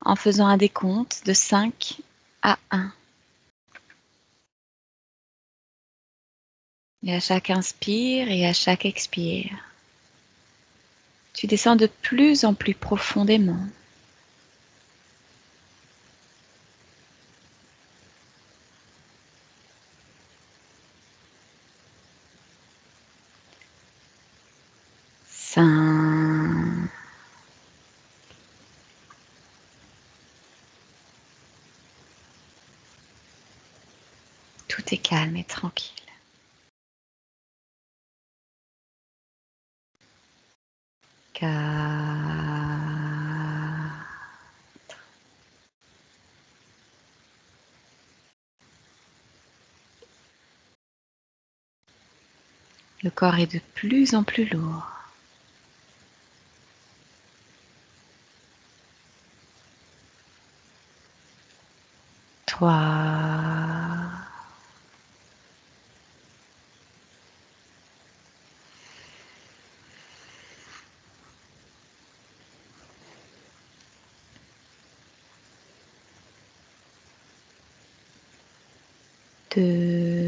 en faisant un décompte de 5 à 1. Et à chaque inspire et à chaque expire, tu descends de plus en plus profondément. Cinq. Tout est calme et tranquille. 4. Le corps est de plus en plus lourd. 3. 2.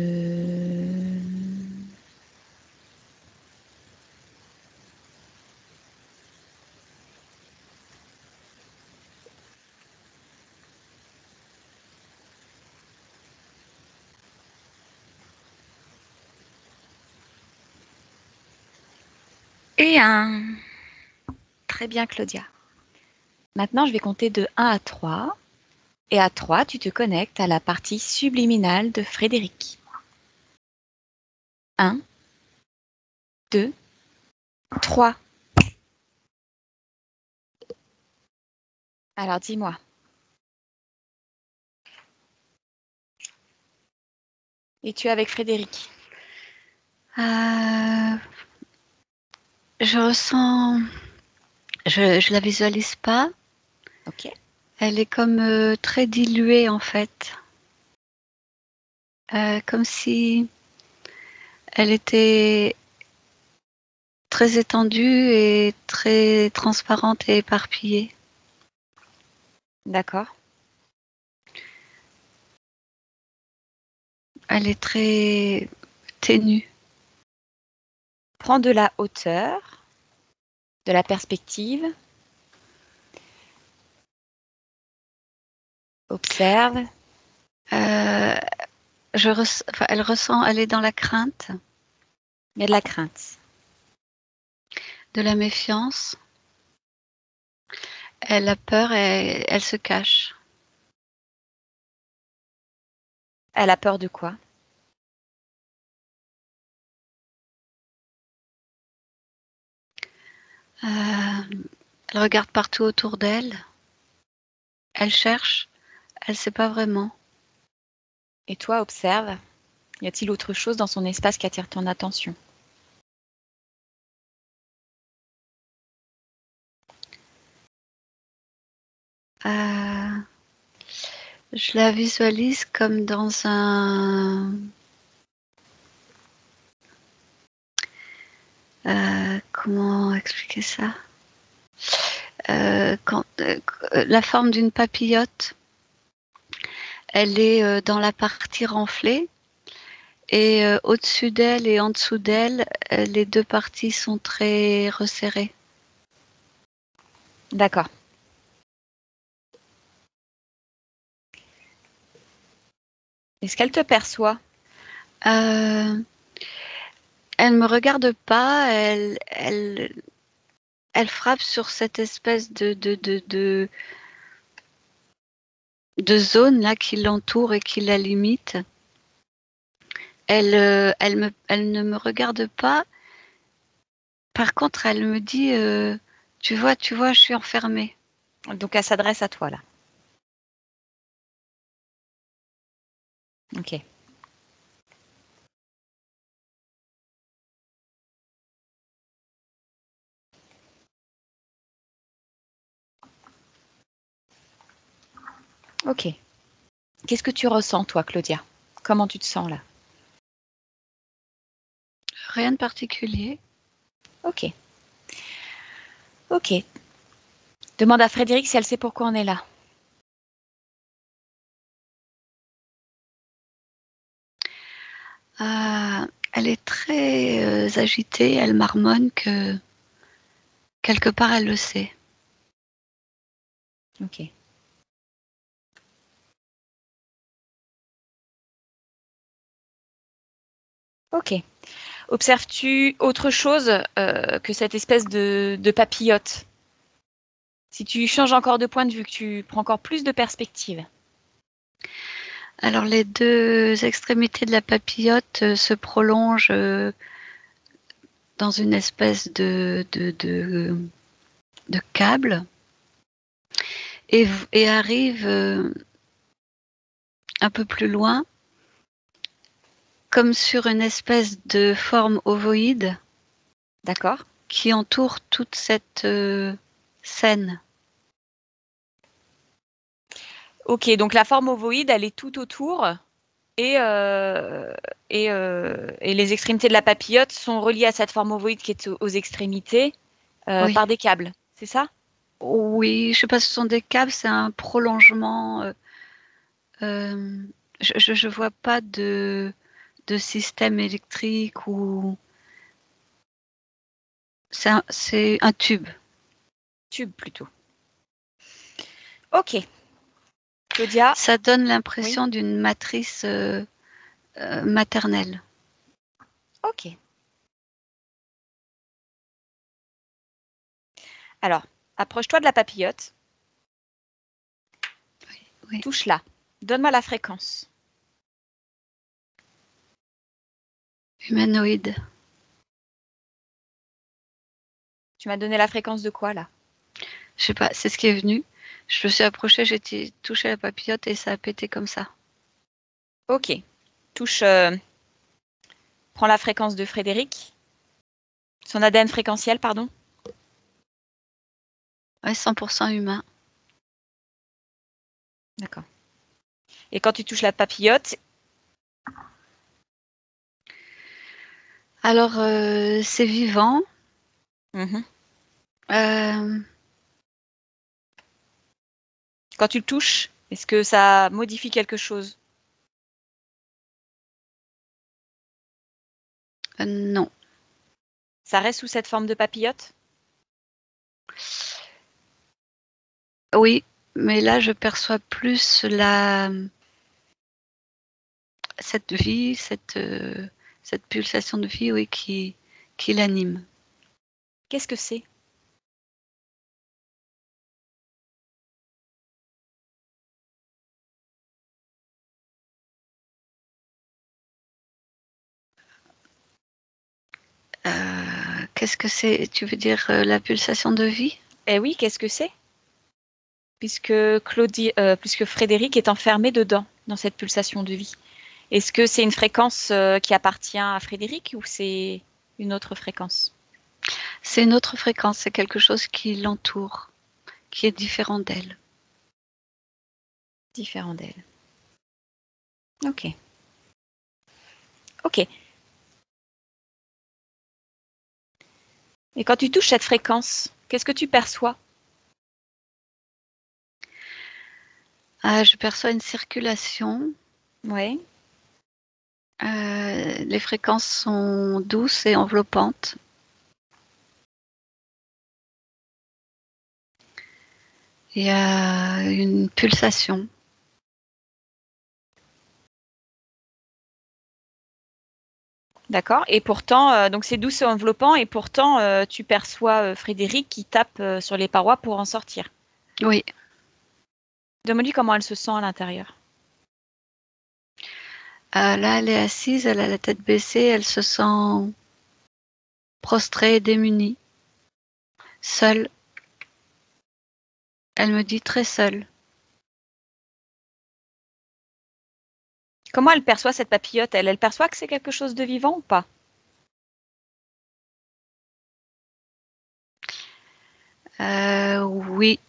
1. Très bien, Claudia. Maintenant, je vais compter de 1 à 3. Et à 3, tu te connectes à la partie subliminale de Frédéric. 1, 2, 3. Alors, dis-moi. Es-tu avec Frédéric? Je ressens... Je la visualise pas. Ok. Elle est comme très diluée en fait. Comme si elle était très étendue et très transparente et éparpillée. D'accord. Elle est très ténue. Prends de la hauteur, de la perspective. Observe. Elle est dans la crainte. Il y a de la crainte. De la méfiance. Elle a peur et elle se cache. Elle a peur de quoi? Elle regarde partout autour d'elle. Elle cherche. Elle ne sait pas vraiment. Et toi, observe. Y a-t-il autre chose dans son espace qui attire ton attention? Je la visualise comme dans un... comment expliquer ça? La forme d'une papillote, elle est dans la partie renflée et au-dessus d'elle et en dessous d'elle, les deux parties sont très resserrées. D'accord. Est-ce qu'elle te perçoit? Elle me regarde pas, elle frappe sur cette espèce de zone là qui l'entoure et qui la limite. Elle ne me regarde pas. Par contre, elle me dit, tu vois, je suis enfermée. Donc, elle s'adresse à toi, là. Ok. Ok. Qu'est-ce que tu ressens, toi, Claudia? Comment tu te sens, là? Rien de particulier. Ok. Ok. Demande à Frédéric si elle sait pourquoi on est là. Elle est très agitée, elle marmonne que quelque part elle le sait. Ok. Ok. Observes-tu autre chose que cette espèce de papillote? Si tu changes encore de point de vue, que tu prends encore plus de perspective. Alors les deux extrémités de la papillote se prolongent dans une espèce de câble et arrivent un peu plus loin, comme sur une espèce de forme ovoïde. D'accord. Qui entoure toute cette scène. Ok, donc la forme ovoïde, elle est tout autour et les extrémités de la papillote sont reliées à cette forme ovoïde qui est aux extrémités Oui. par des câbles, c'est ça? Oui, je sais pas si ce sont des câbles, c'est un prolongement. Je vois pas de système électrique ou c'est un tube. Tube plutôt. Ok. Claudia? Ça donne Oui. l'impression d'une matrice maternelle. Ok. Alors, approche-toi de la papillote, Oui. touche-la, donne-moi la fréquence. Humanoïde. Tu m'as donné la fréquence de quoi là? Je sais pas, c'est ce qui est venu. Je me suis approchée, j'ai touché la papillote et ça a pété comme ça. Ok. Touche. Prends la fréquence de Frédéric. Son ADN fréquentiel, pardon. Ouais, 100% humain. D'accord. Et quand tu touches la papillote, Alors, c'est vivant. mhm. Euh, Quand tu le touches, est-ce que ça modifie quelque chose? non. Ça reste sous cette forme de papillote? Oui, mais là, je perçois plus cette vie, cette pulsation de vie, oui, qui l'anime. Qu'est-ce que c'est? Qu'est-ce que c'est? Tu veux dire la pulsation de vie? Eh oui, qu'est-ce que c'est? Puisque Frédéric est enfermé dedans, dans cette pulsation de vie. Est-ce que c'est une fréquence qui appartient à Frédéric ou c'est une autre fréquence? C'est une autre fréquence, c'est quelque chose qui l'entoure, qui est différent d'elle. Différent d'elle. Ok. Ok. Et quand tu touches cette fréquence, qu'est-ce que tu perçois? Je perçois une circulation. Ouais. Les fréquences sont douces et enveloppantes. Il y a une pulsation. D'accord. Et pourtant, donc c'est douce et enveloppant, et pourtant, tu perçois Frédéric qui tape sur les parois pour en sortir. Oui. Demande-lui comment elle se sent à l'intérieur. Là, elle est assise, elle a la tête baissée, elle se sent prostrée, démunie, seule. Elle me dit très seule. Comment elle perçoit cette papillote, elle? Elle perçoit que c'est quelque chose de vivant ou pas? Oui,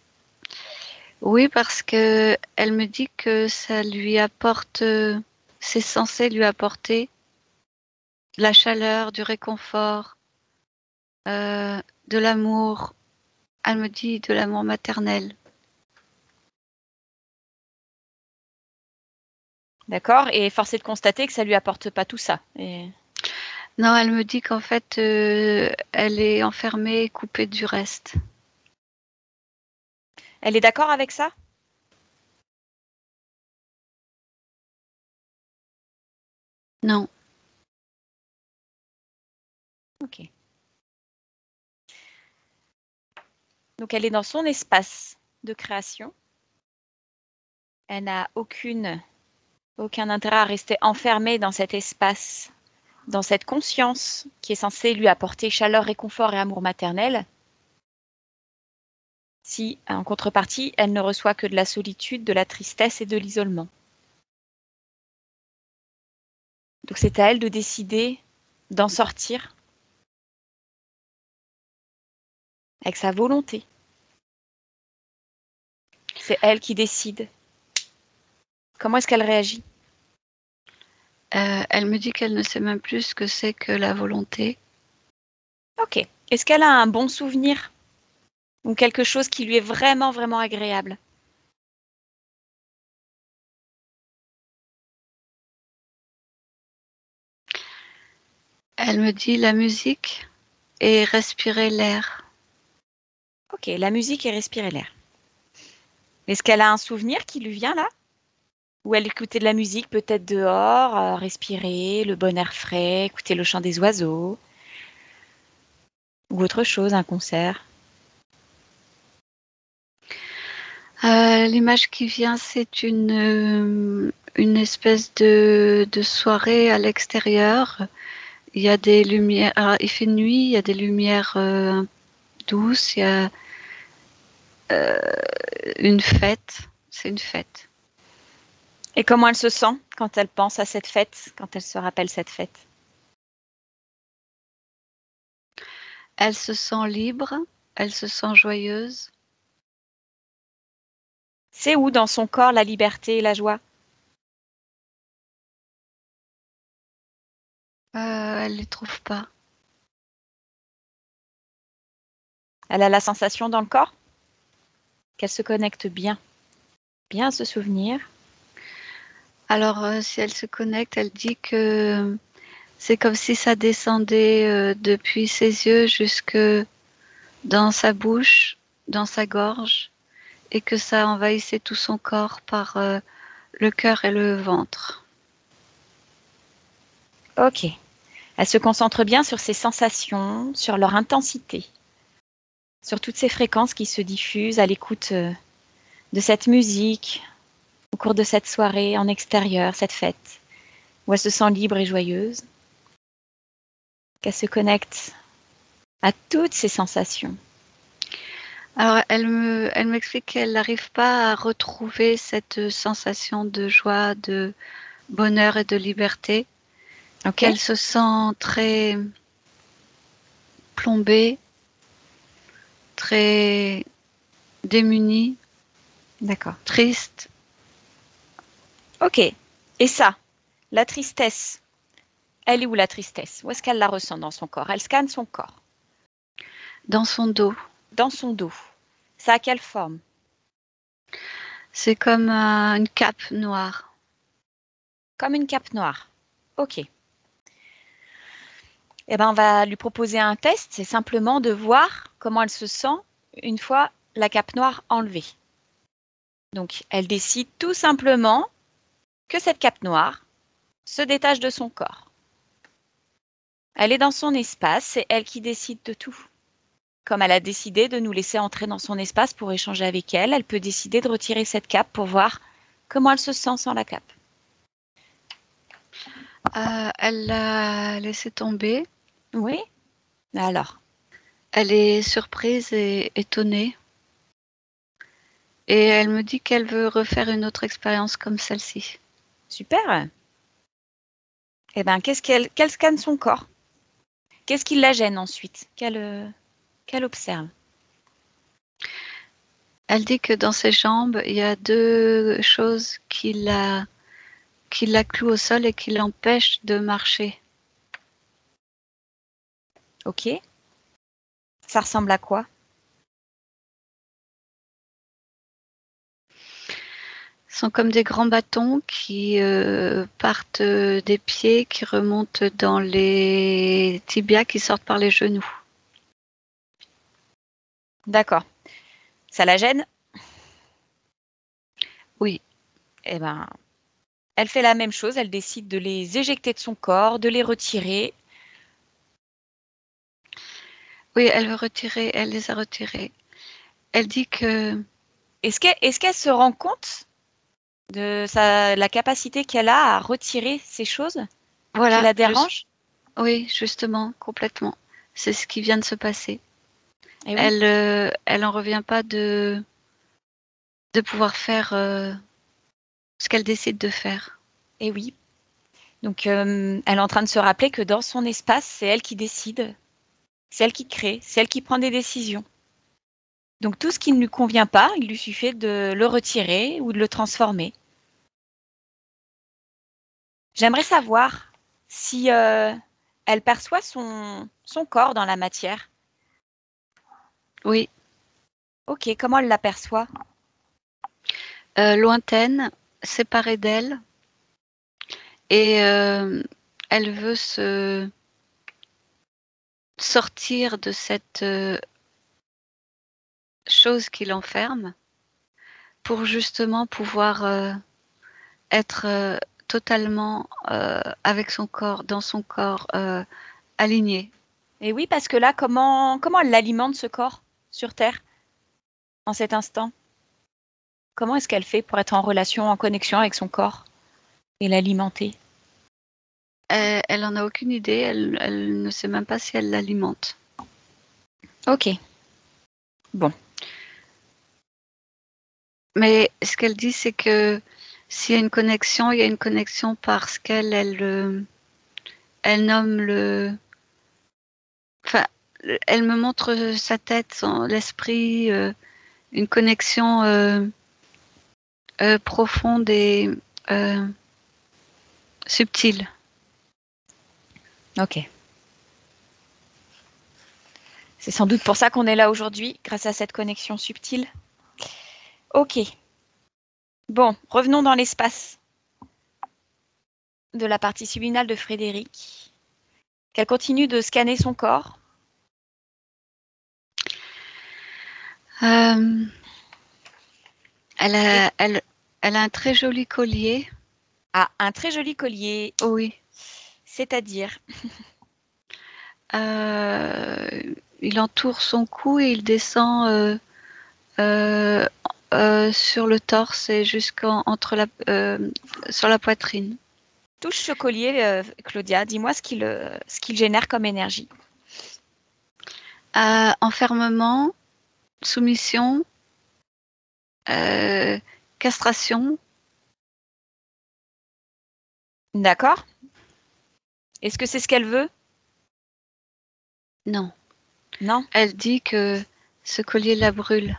oui, parce que elle me dit que ça lui apporte, c'est censé lui apporter de la chaleur, du réconfort, de l'amour. Elle me dit de l'amour maternel. D'accord? Et force est de constater que ça lui apporte pas tout ça. Non, elle me dit qu'en fait, elle est enfermée, coupée du reste. Elle est d'accord avec ça? Non. Ok. Donc elle est dans son espace de création. Elle n'a aucun intérêt à rester enfermée dans cet espace, dans cette conscience qui est censée lui apporter chaleur, réconfort et amour maternel, si, en contrepartie, elle ne reçoit que de la solitude, de la tristesse et de l'isolement. Donc c'est à elle de décider d'en sortir avec sa volonté. C'est elle qui décide. Comment est-ce qu'elle réagit? Elle me dit qu'elle ne sait même plus ce que c'est que la volonté. Ok. Est-ce qu'elle a un bon souvenir ou quelque chose qui lui est vraiment, vraiment agréable? Elle me dit la musique et respirer l'air. Ok, la musique et respirer l'air. Est-ce qu'elle a un souvenir qui lui vient là? Ou elle écoutait de la musique peut-être dehors, respirer le bon air frais, écouter le chant des oiseaux, ou autre chose, un concert? L'image qui vient, c'est une espèce de soirée à l'extérieur. Il y a des lumières, alors, il fait nuit, il y a des lumières douces, il y a une fête. C'est une fête. Et comment elle se sent quand elle pense à cette fête, quand elle se rappelle cette fête? Elle se sent libre, elle se sent joyeuse. C'est où dans son corps la liberté et la joie? Elle les trouve pas. Elle a la sensation dans le corps qu'elle se connecte bien, bien à ce souvenir. Alors, si elle se connecte, elle dit que c'est comme si ça descendait depuis ses yeux jusque dans sa bouche, dans sa gorge, et que ça envahissait tout son corps par le cœur et le ventre. Ok. Elle se concentre bien sur ses sensations, sur leur intensité, sur toutes ces fréquences qui se diffusent à l'écoute de cette musique, au cours de cette soirée en extérieur, cette fête, où elle se sent libre et joyeuse, qu'elle se connecte à toutes ces sensations. Alors, elle m'explique qu'elle n'arrive pas à retrouver cette sensation de joie, de bonheur et de liberté, Ok? qu'elle se sent très plombée, très démunie, D'accord. triste. Ok. Et ça, la tristesse, elle est où la tristesse? Où est-ce qu'elle la ressent dans son corps? Elle scanne son corps, Dans son dos. dans son dos. Ça a quelle forme? C'est comme une cape noire. Comme une cape noire. Ok. Eh ben, on va lui proposer un test. C'est simplement de voir comment elle se sent une fois la cape noire enlevée. Donc, elle décide tout simplement que cette cape noire se détache de son corps. Elle est dans son espace, c'est elle qui décide de tout. Comme elle a décidé de nous laisser entrer dans son espace pour échanger avec elle, elle peut décider de retirer cette cape pour voir comment elle se sent sans la cape. Elle l'a laissé tomber. Oui? Alors, Elle est surprise et étonnée. Et elle me dit qu'elle veut refaire une autre expérience comme celle-ci. super. Eh bien, qu'elle scanne son corps? Qu'est-ce qui la gêne ensuite? Qu'elle observe? Elle dit que dans ses jambes, il y a deux choses qui la clouent au sol et qui l'empêchent de marcher. Ok. Ça ressemble à quoi? sont comme des grands bâtons qui partent des pieds, qui remontent dans les tibias, qui sortent par les genoux. D'accord. Ça la gêne? Oui. Eh ben, elle fait la même chose. Elle décide de les éjecter de son corps, de les retirer. Oui, elle veut retirer, elle les a retirés. Elle dit que... Est-ce qu'elle se rend compte de la capacité qu'elle a à retirer ces choses qui Voilà, la dérangent? oui, justement, complètement. C'est ce qui vient de se passer. Eh oui. Elle en revient pas de pouvoir faire ce qu'elle décide de faire. Eh oui. Donc, elle est en train de se rappeler que dans son espace, c'est elle qui décide, c'est elle qui crée, c'est elle qui prend des décisions. Donc, tout ce qui ne lui convient pas, il lui suffit de le retirer ou de le transformer. J'aimerais savoir si elle perçoit son corps dans la matière. Oui, Ok, comment elle l'aperçoit? lointaine, séparée d'elle, et elle veut se sortir de cette chose qui l'enferme pour justement pouvoir être totalement avec son corps, dans son corps, aligné. Et oui, parce que là, comment elle l'alimente ce corps sur Terre en cet instant? Comment est-ce qu'elle fait pour être en relation, en connexion avec son corps et l'alimenter? Elle en a aucune idée, elle ne sait même pas si elle l'alimente. Ok, bon. Mais ce qu'elle dit, c'est que s'il y a une connexion, il y a une connexion parce elle nomme enfin, elle me montre sa tête, l'esprit, une connexion profonde et euh, subtile. Ok. C'est sans doute pour ça qu'on est là aujourd'hui, grâce à cette connexion subtile. Ok. Bon, revenons dans l'espace de la partie subliminale de Frédéric. Qu'elle continue de scanner son corps. Euh, elle, Et a, elle, elle a un très joli collier. a un très joli collier, Oui. c'est-à-dire, Euh, il entoure son cou et il descend euh, sur le torse et sur la poitrine. touche ce collier, Claudia, dis-moi ce qu'il génère comme énergie. Enfermement, soumission, euh, castration. D'accord? Est-ce que c'est ce qu'elle veut? Non. Non? Elle dit que ce collier la brûle.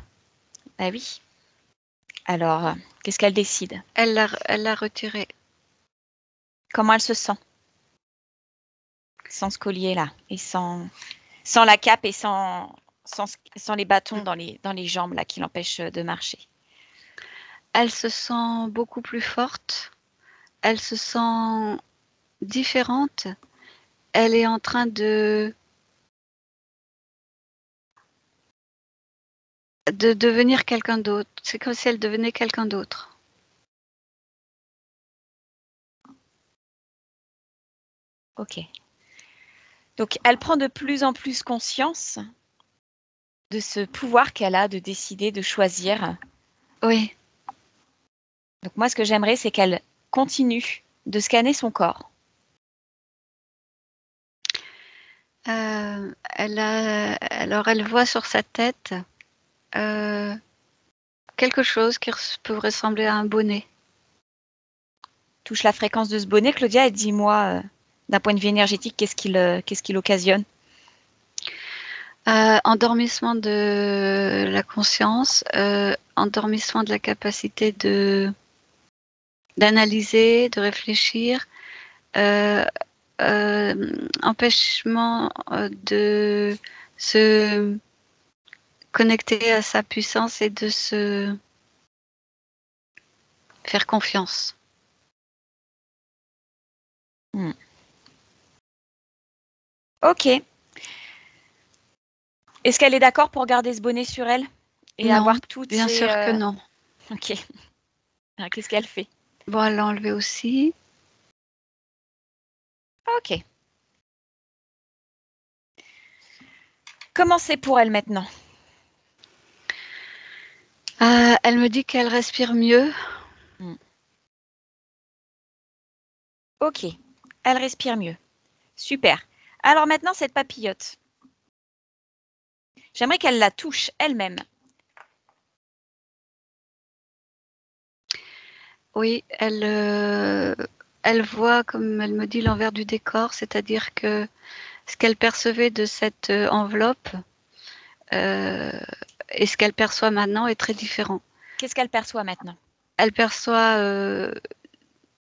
Ah oui. Alors, qu'est-ce qu'elle décide? Elle l'a retiré. Comment elle se sent sans ce collier-là et sans la cape et sans les bâtons dans les jambes là, qui l'empêchent de marcher? Elle se sent beaucoup plus forte. Elle se sent différente. Elle est en train de devenir quelqu'un d'autre. C'est comme si elle devenait quelqu'un d'autre. Ok. Donc, elle prend de plus en plus conscience de ce pouvoir qu'elle a de décider, de choisir. Oui. Donc, moi, ce que j'aimerais, c'est qu'elle continue de scanner son corps. Alors, elle voit sur sa tête euh, quelque chose qui peut ressembler à un bonnet. Touche la fréquence de ce bonnet, Claudia, et dis-moi, d'un point de vue énergétique, qu'est-ce qu'il occasionne? Endormissement de la conscience, endormissement de la capacité d'analyser, de réfléchir, euh, empêchement de se connecter à sa puissance et de se faire confiance. Ok. Est-ce qu'elle est d'accord pour garder ce bonnet sur elle et Non, avoir toutes bien ces... sûr que non. Ok. Alors, qu'est-ce qu'elle fait? Bon, elle l'a enlevé aussi. Ok. Comment c'est pour elle maintenant? Elle me dit qu'elle respire mieux. Ok. Elle respire mieux. Super. Alors maintenant, cette papillote. J'aimerais qu'elle la touche elle-même. Oui, elle voit, comme elle me dit, l'envers du décor, c'est-à-dire que ce qu'elle percevait de cette enveloppe et ce qu'elle perçoit maintenant est très différent. Qu'est-ce qu'elle perçoit maintenant? Elle perçoit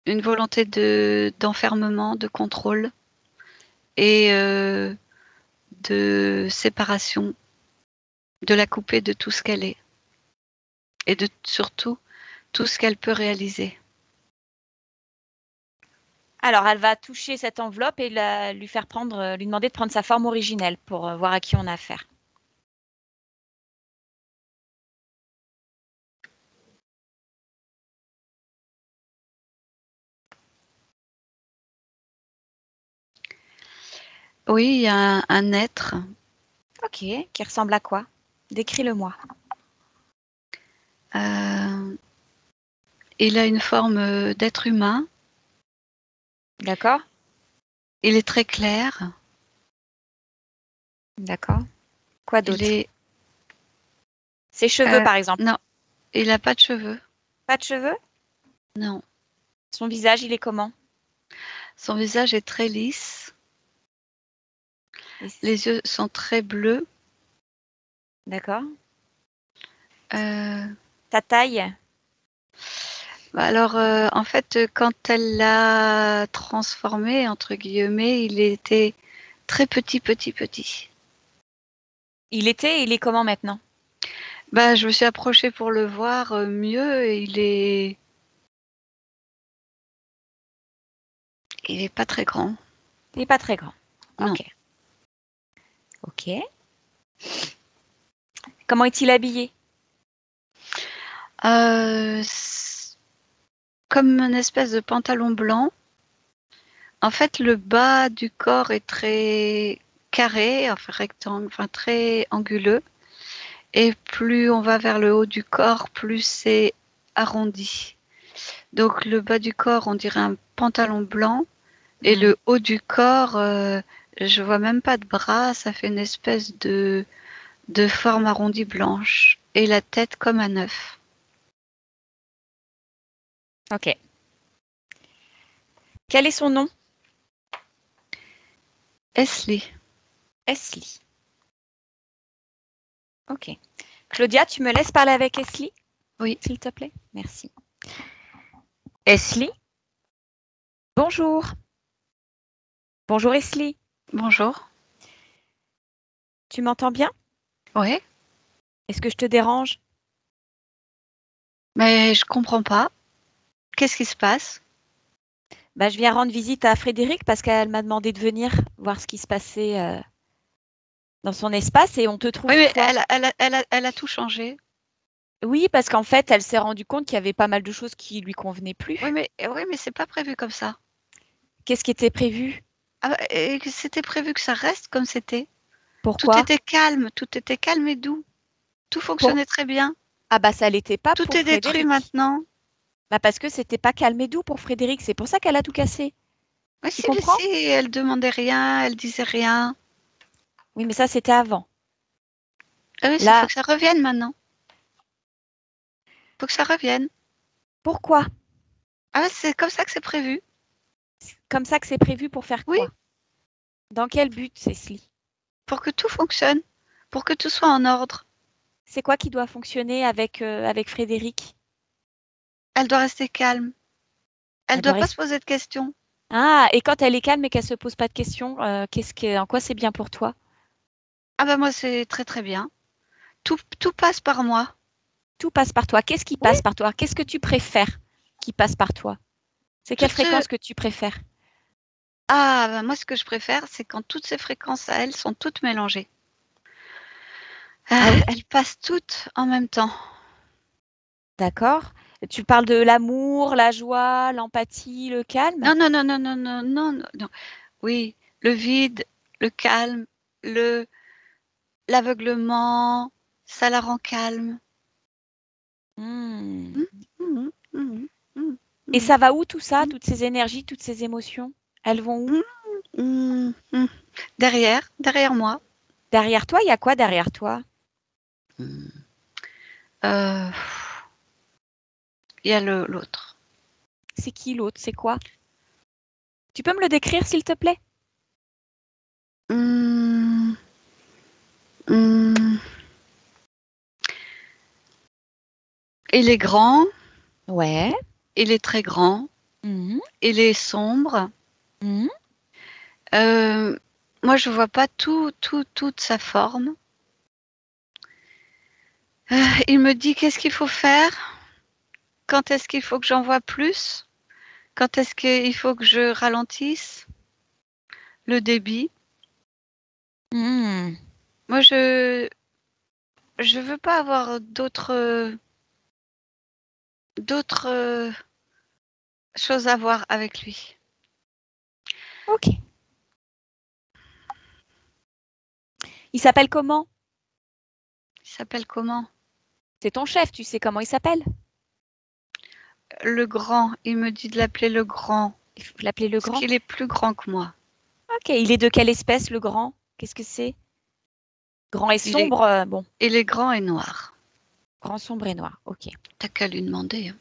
une volonté d'enfermement, de contrôle et de séparation, de la couper de tout ce qu'elle est et de surtout tout ce qu'elle peut réaliser. Alors, elle va toucher cette enveloppe et lui demander de prendre sa forme originelle pour voir à qui on a affaire. Oui, il y a un être. Ok. Qui ressemble à quoi? Décris-le-moi. Il a une forme d'être humain. D'accord? Il est très clair. D'accord. Quoi Il d'autre? est. Ses cheveux, par exemple. Non, il n'a pas de cheveux. Pas de cheveux? Non. Son visage, il est comment? Son visage est très lisse. Les yeux sont très bleus. D'accord. Euh, Sa taille? Alors, en fait, quand elle l'a transformé, entre guillemets, il était très petit, petit, petit. Il est comment maintenant? Bah, je me suis approchée pour le voir mieux et il est pas très grand. Il n'est pas très grand. Non. Ok. Ok. Comment est-il habillé? Comme une espèce de pantalon blanc. En fait, le bas du corps est très carré, enfin rectangle, enfin très anguleux. Et plus on va vers le haut du corps, plus c'est arrondi. Donc le bas du corps, on dirait un pantalon blanc. Et le haut du corps, je vois même pas de bras, ça fait une espèce de forme arrondie blanche. Et la tête comme un œuf. Ok. Quel est son nom? Esli. Esli. Ok. Claudia, tu me laisses parler avec Esli? Oui. S'il te plaît. Merci. Esli? Bonjour. Bonjour Esli. Bonjour. Tu m'entends bien? Oui. Est-ce que je te dérange? Mais je comprends pas. Qu'est-ce qui se passe? Bah, je viens rendre visite à Frédéric parce qu'elle m'a demandé de venir voir ce qui se passait dans son espace et on te Oui, trouve mais toi. elle a tout changé. Oui, parce qu'en fait, elle s'est rendue compte qu'il y avait pas mal de choses qui lui convenaient plus. Oui, mais c'est pas prévu comme ça. Qu'est-ce qui était prévu? Ah bah, et que c'était prévu que ça reste comme c'était. Pourquoi? Tout était calme et doux. Tout Pour... fonctionnait très bien. Ah bah ça l'était pas Tout pour est détruit Frédéric. maintenant. Bah parce que c'était pas calme et doux pour Frédéric, c'est pour ça qu'elle a tout cassé. Mais Tu si, comprends? elle demandait rien, elle disait rien. Oui, mais ça c'était avant. Ah oui, il faut Là, que ça revienne maintenant. Faut que ça revienne. pourquoi? Ah ouais, c'est comme ça que c'est prévu. Comme ça que c'est prévu pour faire Oui, quoi? Dans quel but, Cécile? pour que tout fonctionne. Pour que tout soit en ordre. C'est quoi qui doit fonctionner avec Frédéric? Elle doit rester calme. Elle Elle doit doit pas rester... se poser de questions. Ah, et quand elle est calme et qu'elle se pose pas de questions, en quoi c'est bien pour toi? Ah bah moi, c'est très très bien. Tout passe par moi. Tout passe par toi. Qu'est-ce qui Oui, passe par toi? Qu'est-ce que tu préfères qui passent par toi? C'est quelle fréquence que tu préfères? Ah, ben moi, ce que je préfère, c'est quand toutes ces fréquences à elles sont toutes mélangées. Ah oui? Elles passent toutes en même temps. D'accord. Tu parles de l'amour, la joie, l'empathie, le calme? Non, non, non, non, non, non, non, non, non. Oui, le vide, le calme, l'aveuglement, ça la rend calme. Hmm. Mmh, mmh, mmh, Et mmh, ça va où tout ça, mmh, toutes ces énergies, toutes ces émotions? Elles vont où? mmh, mmh, mmh. Derrière moi. Derrière toi, il y a quoi derrière toi? Mmh. Il y a l'autre. C'est qui l'autre? C'est quoi? Tu peux me le décrire, s'il te plaît? Mmh, mmh. Il est grand, Ouais. il est très grand, Mhm. il est sombre. Mhm. Moi, je vois pas toute sa forme. Il me dit qu'est-ce qu'il faut faire, quand est-ce qu'il faut que j'en vois plus, quand est-ce qu'il faut que je ralentisse le débit. Mhm. Moi, je veux pas avoir d'autres choses à voir avec lui. Ok. Il s'appelle comment? Il s'appelle comment? C'est ton chef, tu sais comment il s'appelle? Le grand. Il me dit de l'appeler le grand, Il faut l'appeler le parce grand. qu'il est plus grand que moi. Ok. Il est de quelle espèce, le grand? Qu'est-ce que c'est? Grand et Il est, sombre, bon. il est grand et noir. Grand, sombre et noir. Ok. T'as qu'à lui demander, hein.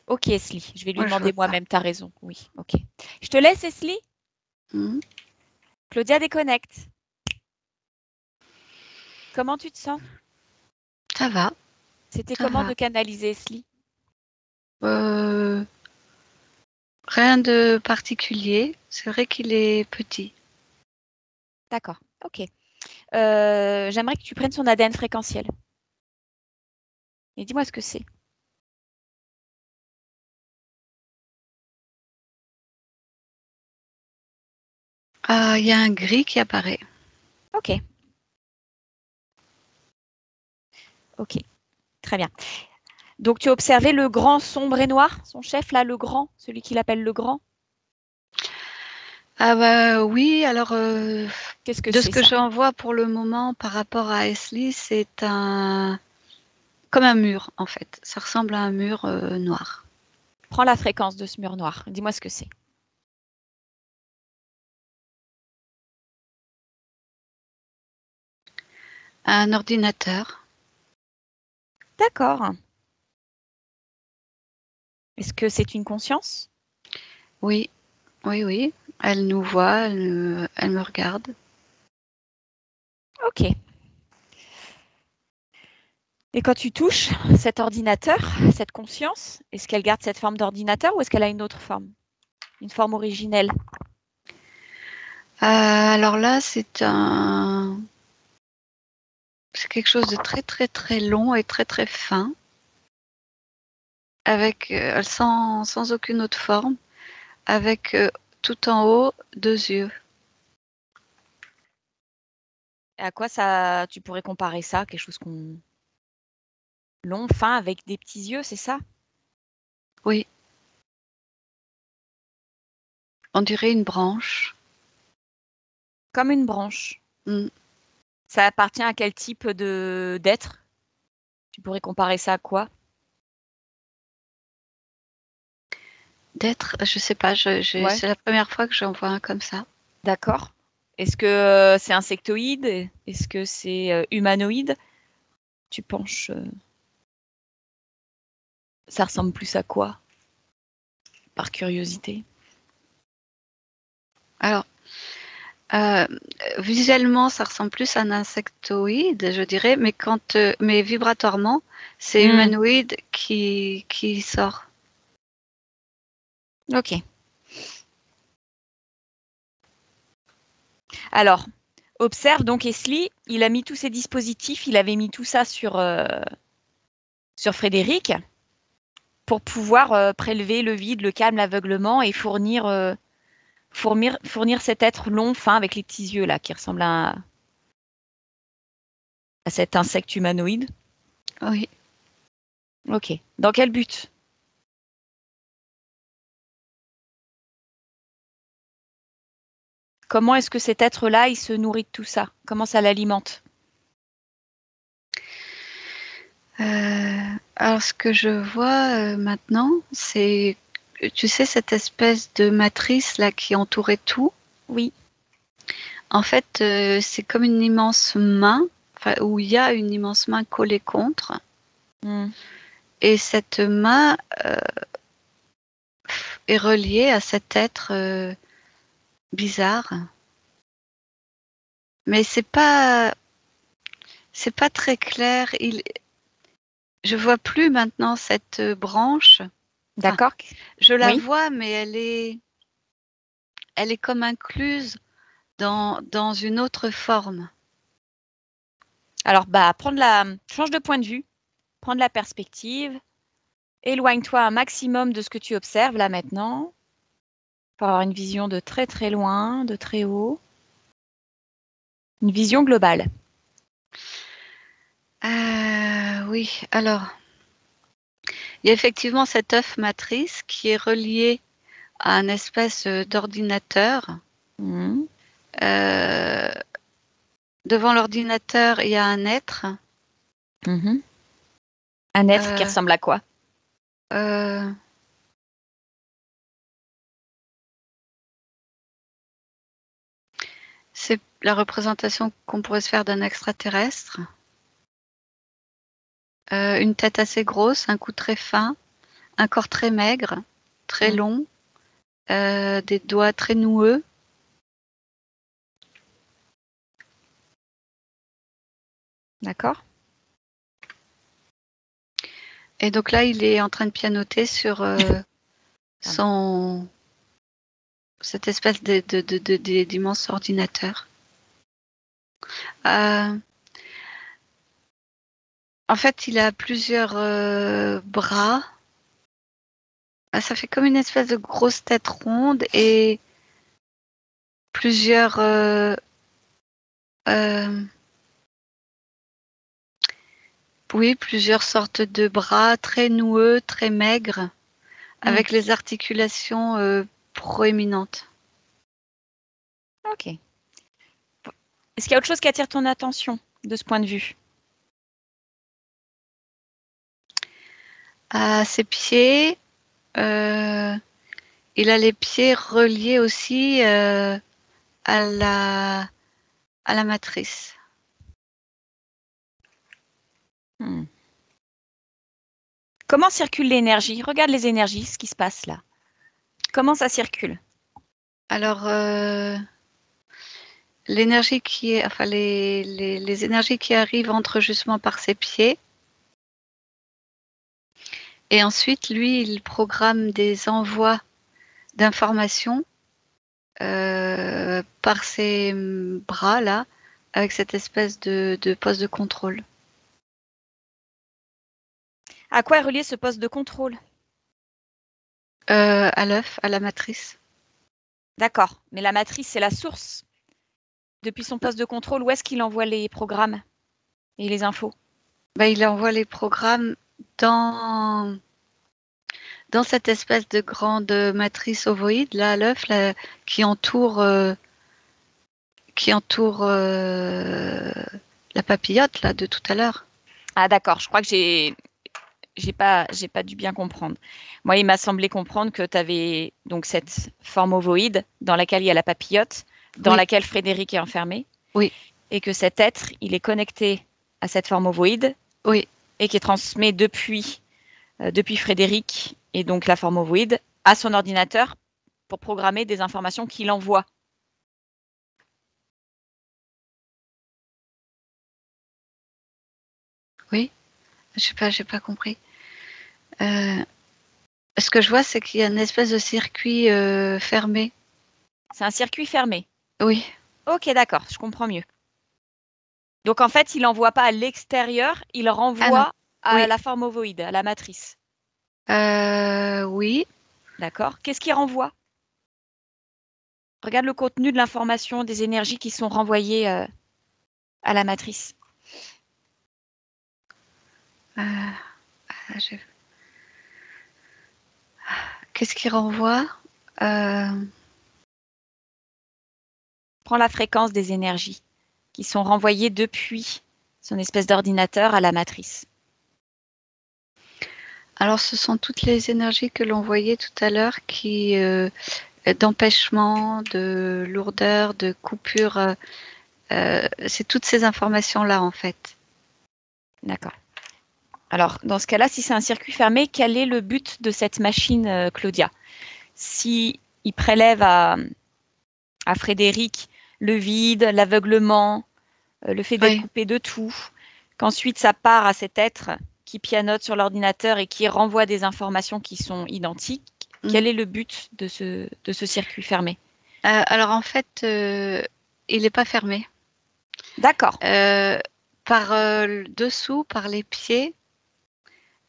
Ok, Esli. Je vais lui Moi, je demander veux pas. moi-même, t'as raison. Oui, ok. Je te laisse, Esli. Mmh. Claudia déconnecte. Comment tu te sens? Ça va, C'était ça comment va. de canaliser Esli? Euh, Rien de particulier. C'est vrai qu'il est petit. D'accord, ok. J'aimerais que tu prennes son ADN fréquentiel. Et dis-moi ce que c'est. Ah, il y a un gris qui apparaît. Ok, ok, très bien. Donc tu as observé le grand sombre et noir, son chef là, le grand, celui qu'il appelle le grand. Ah bah oui, alors Qu'est-ce que de ce c'est que ça? j'en vois pour le moment par rapport à Esli, c'est comme un mur en fait. Ça ressemble à un mur noir. Prends la fréquence de ce mur noir. Dis-moi ce que c'est. Un ordinateur. D'accord. Est-ce que c'est une conscience? Oui, oui, oui. Elle nous voit, elle me regarde. Ok. Et quand tu touches cet ordinateur, cette conscience, est-ce qu'elle garde cette forme d'ordinateur ou est-ce qu'elle a une autre forme? Une forme originelle? Alors là, c'est quelque chose de très très très long et très très fin, avec sans aucune autre forme, avec tout en haut 2 yeux. Et à quoi ça, tu pourrais comparer ça? Quelque chose qu'on long, fin, avec des petits yeux, c'est ça? Oui, on dirait une branche. Comme une branche. Mm. Ça appartient à quel type de d'être? Tu pourrais comparer ça à quoi? D'être, je sais pas, Ouais, c'est la première fois que j'en vois un comme ça. d'accord. Est-ce que c'est insectoïde? Est-ce que c'est humanoïde? Tu penches, ça ressemble plus à quoi? Par curiosité. Alors, euh, visuellement, ça ressemble plus à un insectoïde, je dirais, mais vibratoirement, c'est Hmm, humanoïde qui sort. ok. Alors, observe donc Esli, il a mis tous ses dispositifs, il avait mis tout ça sur Frédéric. pour pouvoir prélever le vide, le calme, l'aveuglement et fournir cet être long, fin, avec les petits yeux là, qui ressemble à cet insecte humanoïde. Oui. Ok. Dans quel but? Comment est-ce que cet être-là, il se nourrit de tout ça? Comment ça l'alimente? Alors, ce que je vois maintenant, c'est, tu sais, cette espèce de matrice là qui entourait tout. Oui. En fait, c'est comme une immense main, où il y a une immense main collée contre. Hmm. Et cette main est reliée à cet être bizarre. Mais c'est pas très clair. Je vois plus maintenant cette branche. Enfin, D'accord. je la Oui. vois, mais elle est comme incluse dans une autre forme. Alors, change de point de vue, prends de la perspective, éloigne-toi un maximum de ce que tu observes là maintenant, pour avoir une vision de très très loin, de très haut, une vision globale. Oui, alors, il y a effectivement cet œuf matrice qui est relié à un espèce d'ordinateur. Hmm. Euh, Devant l'ordinateur, il y a un être. Mhm. Un être qui Euh, ressemble à quoi? euh, c'est la représentation qu'on pourrait se faire d'un extraterrestre. Une tête assez grosse, un cou très fin, un corps très maigre, très Hmm. long, des doigts très noueux. D'accord. Et donc là, il est en train de pianoter sur son cette espèce d'immense ordinateur. En fait, il a plusieurs bras. Ça fait comme une espèce de grosse tête ronde et plusieurs euh, oui, plusieurs sortes de bras très noueux, très maigres, Hmm. avec les articulations proéminentes. Ok. Est-ce qu'il y a autre chose qui attire ton attention de ce point de vue? À ses pieds, il a les pieds reliés aussi à la matrice. Hmm. Comment circule l'énergie? Regarde les énergies, ce qui se passe là. Comment ça circule? Alors, l'énergie qui est, enfin les énergies qui arrivent entrent justement par ses pieds. Et ensuite, lui, il programme des envois d'informations par ses bras là, avec cette espèce de poste de contrôle. À quoi est relié ce poste de contrôle? À l'œuf, à la matrice. D'accord, mais la matrice, c'est la source. Depuis son poste de contrôle, où est-ce qu'il envoie les programmes et les infos? Bah, il envoie les programmes dans cette espèce de grande matrice ovoïde là, à l'œuf, là, qui entoure la papillote là de tout à l'heure. Ah d'accord, je crois que j'ai pas dû bien comprendre. Moi, il m'a semblé comprendre que tu avais donc cette forme ovoïde dans laquelle il y a la papillote, dans Oui, laquelle Frédéric est enfermé, oui, et que cet être, il est connecté à cette forme ovoïde oui, et qui est transmis depuis Frédéric et donc la forme ovoïde à son ordinateur pour programmer des informations qu'il envoie. oui. Je sais pas, j'ai pas compris. Euh, Ce que je vois, c'est qu'il y a une espèce de circuit fermé. C'est un circuit fermé. Oui. Ok, d'accord, je comprends mieux. Donc en fait, il n'envoie pas à l'extérieur, il Ah non. renvoie à Oui, la forme ovoïde, à la matrice. Oui. D'accord. Qu'est-ce qui renvoie? Regarde le contenu de l'information, des énergies qui sont renvoyées à la matrice. Je- Qu'est-ce qui renvoie? Prends la fréquence des énergies qui sont renvoyées depuis son espèce d'ordinateur à la matrice. Alors, ce sont toutes les énergies que l'on voyait tout à l'heure qui d'empêchement, de lourdeur, de coupure. C'est toutes ces informations-là, en fait. D'accord. Alors, dans ce cas-là, si c'est un circuit fermé, quel est le but de cette machine, Claudia? Si il prélève à Frédéric le vide, l'aveuglement, le fait d'être Oui. coupé de tout, qu'ensuite ça part à cet être qui pianote sur l'ordinateur et qui renvoie des informations qui sont identiques, quel est le but de ce circuit fermé? Alors, en fait, il n'est pas fermé. D'accord. Par dessous, par les pieds,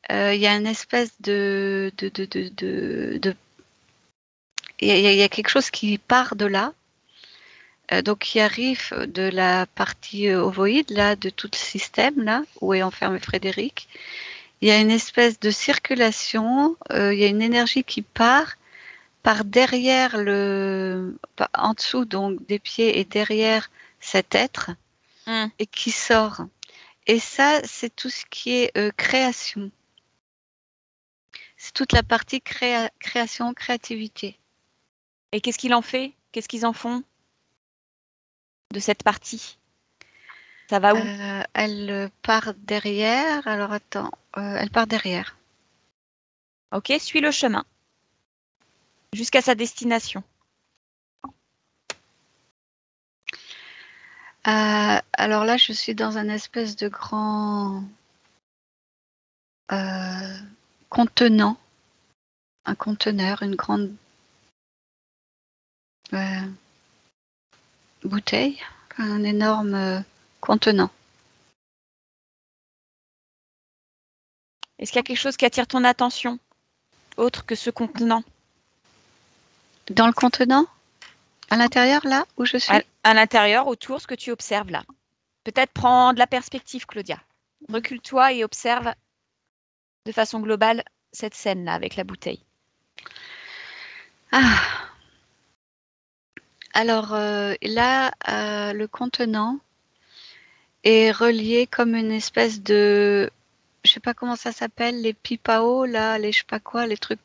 il y a une espèce il y a quelque chose qui part de là, donc qui arrive de la partie ovoïde, là, de tout le système, là, où est enfermé Frédéric. Il y a une espèce de circulation, il y a une énergie qui part par derrière en dessous donc des pieds et derrière cet être, et qui sort. Et ça, c'est tout ce qui est création. C'est toute la partie création, créativité. Et qu'est-ce qu'il en fait? Qu'est-ce qu'ils en font de cette partie? Ça va où? Elle part derrière. Alors attends, elle part derrière. Ok, suis le chemin jusqu'à sa destination. Alors là, je suis dans un espèce de grand contenant, un conteneur, une grande bouteille, un énorme contenant. Est-ce qu'il y a quelque chose qui attire ton attention, autre que ce contenant? Dans le contenant, à l'intérieur, là où je suis? À l'intérieur, autour, ce que tu observes là. Peut-être prends de la perspective, Claudia. Recule-toi et observe de façon globale cette scène-là avec la bouteille. Alors là, le contenant est relié comme une espèce de, je sais pas comment ça s'appelle, les pipao, là, les je sais pas quoi, les trucs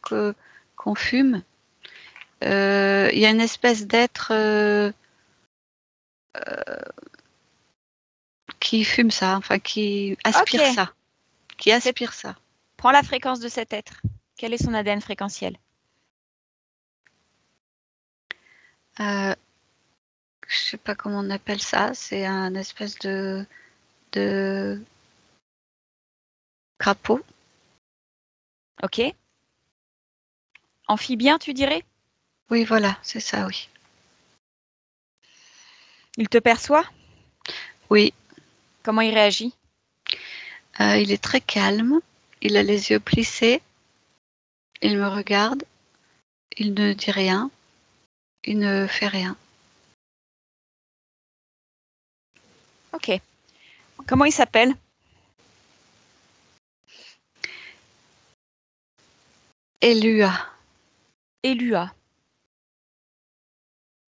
qu'on fume. Il y a une espèce d'être qui fume ça, enfin qui aspire ça, qui aspire ça. Prends la fréquence de cet être. Quel est son ADN fréquentiel? Je sais pas comment on appelle ça, c'est un espèce de crapaud. Ok. Amphibien, tu dirais? Oui, voilà, c'est ça, oui. Il te perçoit? Oui. Comment il réagit? Il est très calme, il a les yeux plissés, il me regarde, il ne dit rien, il ne fait rien. Ok. Comment il s'appelle? Elua. Elua.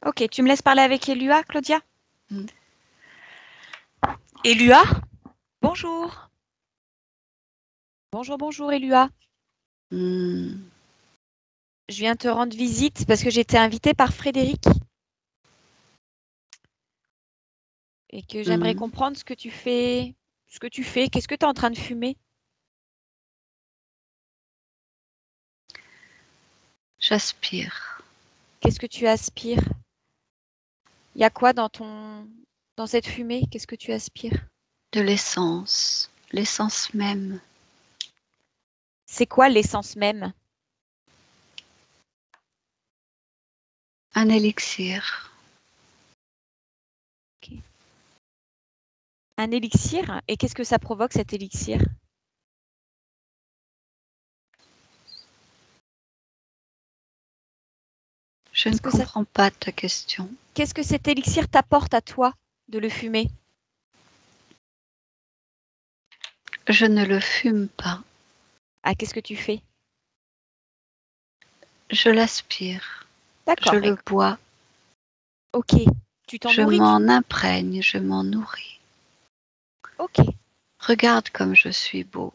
Ok, tu me laisses parler avec Elua, Claudia? Elua? Bonjour. Bonjour, bonjour, Elua. Je viens te rendre visite parce que j'ai été invitée par Frédéric. Et que j'aimerais comprendre ce que tu fais. Qu'est-ce que tu es en train de fumer? J'aspire. Qu'est-ce que tu aspires? Il y a quoi dans cette fumée? Qu'est-ce que tu aspires? De l'essence, l'essence même. C'est quoi l'essence même? Un élixir. Okay. Un élixir? Et qu'est-ce que ça provoque cet élixir? Je ne comprends pas ta question. Qu'est-ce que cet élixir t'apporte à toi de le fumer? Je ne le fume pas. Ah, qu'est-ce que tu fais? Je l'aspire. D'accord. Je le bois. Ok. Tu t'en Je nourris? m'en imprègne, je m'en nourris. Ok. Regarde comme je suis beau.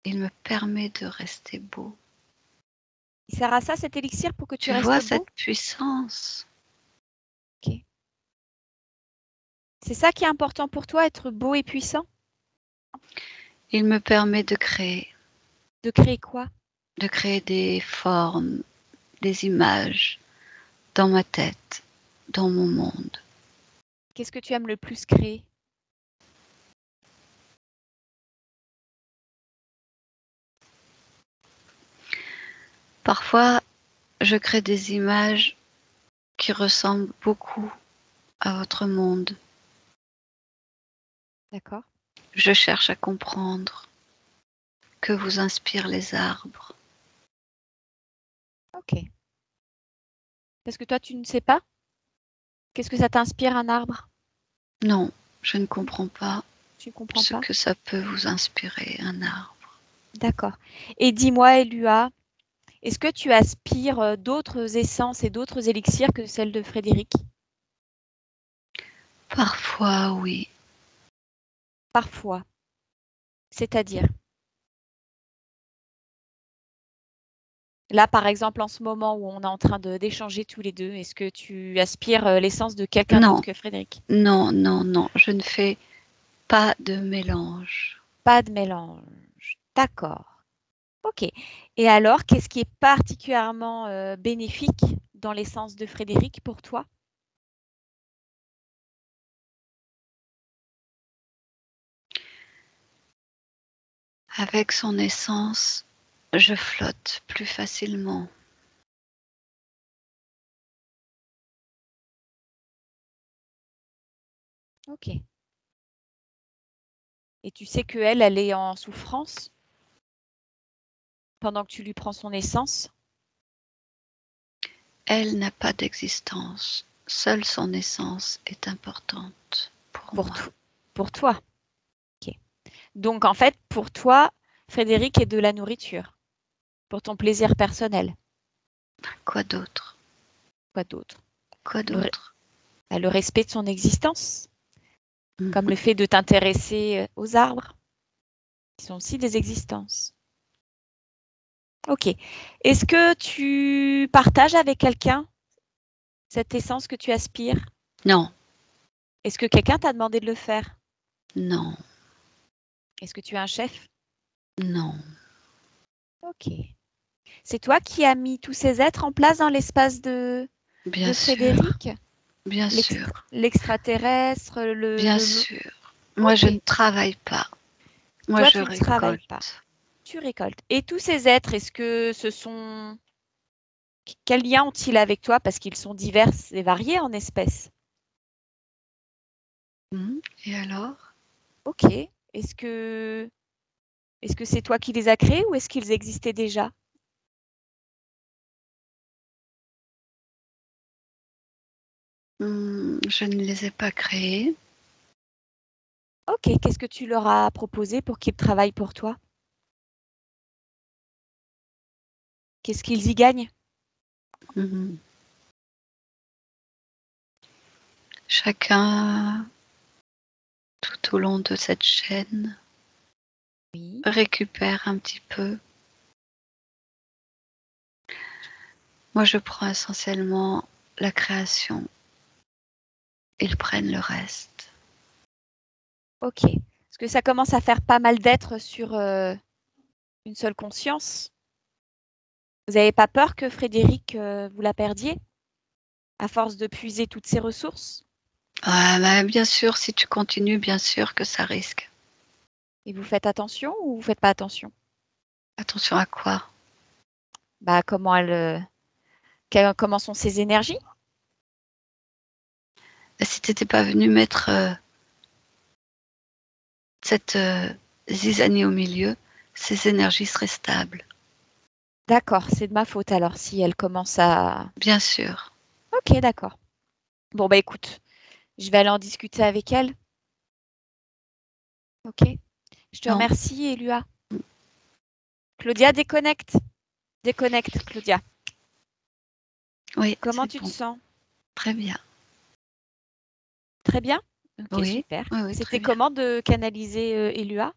Il me permet de rester beau. Il sert à ça cet élixir pour que tu restes vois beau? cette puissance? Ok. C'est ça qui est important pour toi, être beau et puissant? Il me permet de créer. De créer quoi? De créer des formes, des images dans ma tête, dans mon monde. Qu'est-ce que tu aimes le plus créer? Parfois, je crée des images qui ressemblent beaucoup à votre monde. D'accord. Je cherche à comprendre que vous inspirent les arbres. Ok. Parce que toi, tu ne sais pas? Qu'est-ce que ça t'inspire, un arbre? Non, je ne comprends pas Tu ne comprends ce pas? que ça peut vous inspirer, un arbre. D'accord. Et dis-moi, Elua, est-ce que tu aspires d'autres essences et d'autres élixirs que celles de Frédéric? Parfois, oui. Parfois. C'est-à-dire? Là, par exemple, en ce moment où on est en train d'échanger tous les deux, est-ce que tu aspires l'essence de quelqu'un d'autre Non, que Frédéric? non, non, non, je ne fais pas de mélange. Pas de mélange. D'accord. Ok. Et alors, qu'est-ce qui est particulièrement bénéfique dans l'essence de Frédéric pour toi? Avec son essence, je flotte plus facilement. Ok. Et tu sais qu'elle, elle est en souffrance pendant que tu lui prends son essence? Elle n'a pas d'existence. Seule son essence est importante pour moi. Pour toi. Ok. Donc, en fait, pour toi, Frédéric est de la nourriture, pour ton plaisir personnel. Quoi d'autre? Quoi d'autre? Quoi d'autre? Le respect de son existence, comme le Mhm. fait de t'intéresser aux arbres, qui sont aussi des existences. Ok. Est-ce que tu partages avec quelqu'un cette essence que tu aspires? Non, Est-ce que quelqu'un t'a demandé de le faire? non, Est-ce que tu es un chef? non. Ok. C'est toi qui as mis tous ces êtres en place dans l'espace de Bien sûr, Frédéric? bien sûr, L'extraterrestre, bien le... sûr. Moi, je Ok. ne travaille pas. Moi, Toi, je tu ne travailles pas. récolte. Tu récoltes. Et tous ces êtres, est-ce que ce sont... Quel lien ont-ils avec toi? Parce qu'ils sont divers et variés en espèces. Et alors? Ok. Est-ce que c'est toi qui les as créés ou est-ce qu'ils existaient déjà? Je ne les ai pas créés. Ok. Qu'est-ce que tu leur as proposé pour qu'ils travaillent pour toi? Qu'est-ce qu'ils y gagnent? Mhm. Chacun, tout au long de cette chaîne, Oui. récupère un petit peu. Moi, je prends essentiellement la création. Ils prennent le reste. Ok. Est-ce que ça commence à faire pas mal d'êtres sur une seule conscience? Vous n'avez pas peur que Frédéric, vous la perdiez à force de puiser toutes ses ressources? Ah, bah, bien sûr, si tu continues, bien sûr que ça risque. Et vous faites attention ou vous faites pas attention? Attention à quoi? Bah, comment sont ses énergies? Si tu n'étais pas venu mettre cette zizanie au milieu, ces énergies seraient stables. D'accord, c'est de ma faute alors si elle commence à... Bien sûr. Ok, d'accord. Bon, bah écoute, je vais aller en discuter avec elle. Ok. Je te Non. remercie, Elua. Claudia, déconnecte. Déconnecte, Claudia. Oui, Comment c'est tu te bon. sens? Très bien. Très bien? Ok, Oui, super. oui, oui, très C'était bien. comment de canaliser Elua?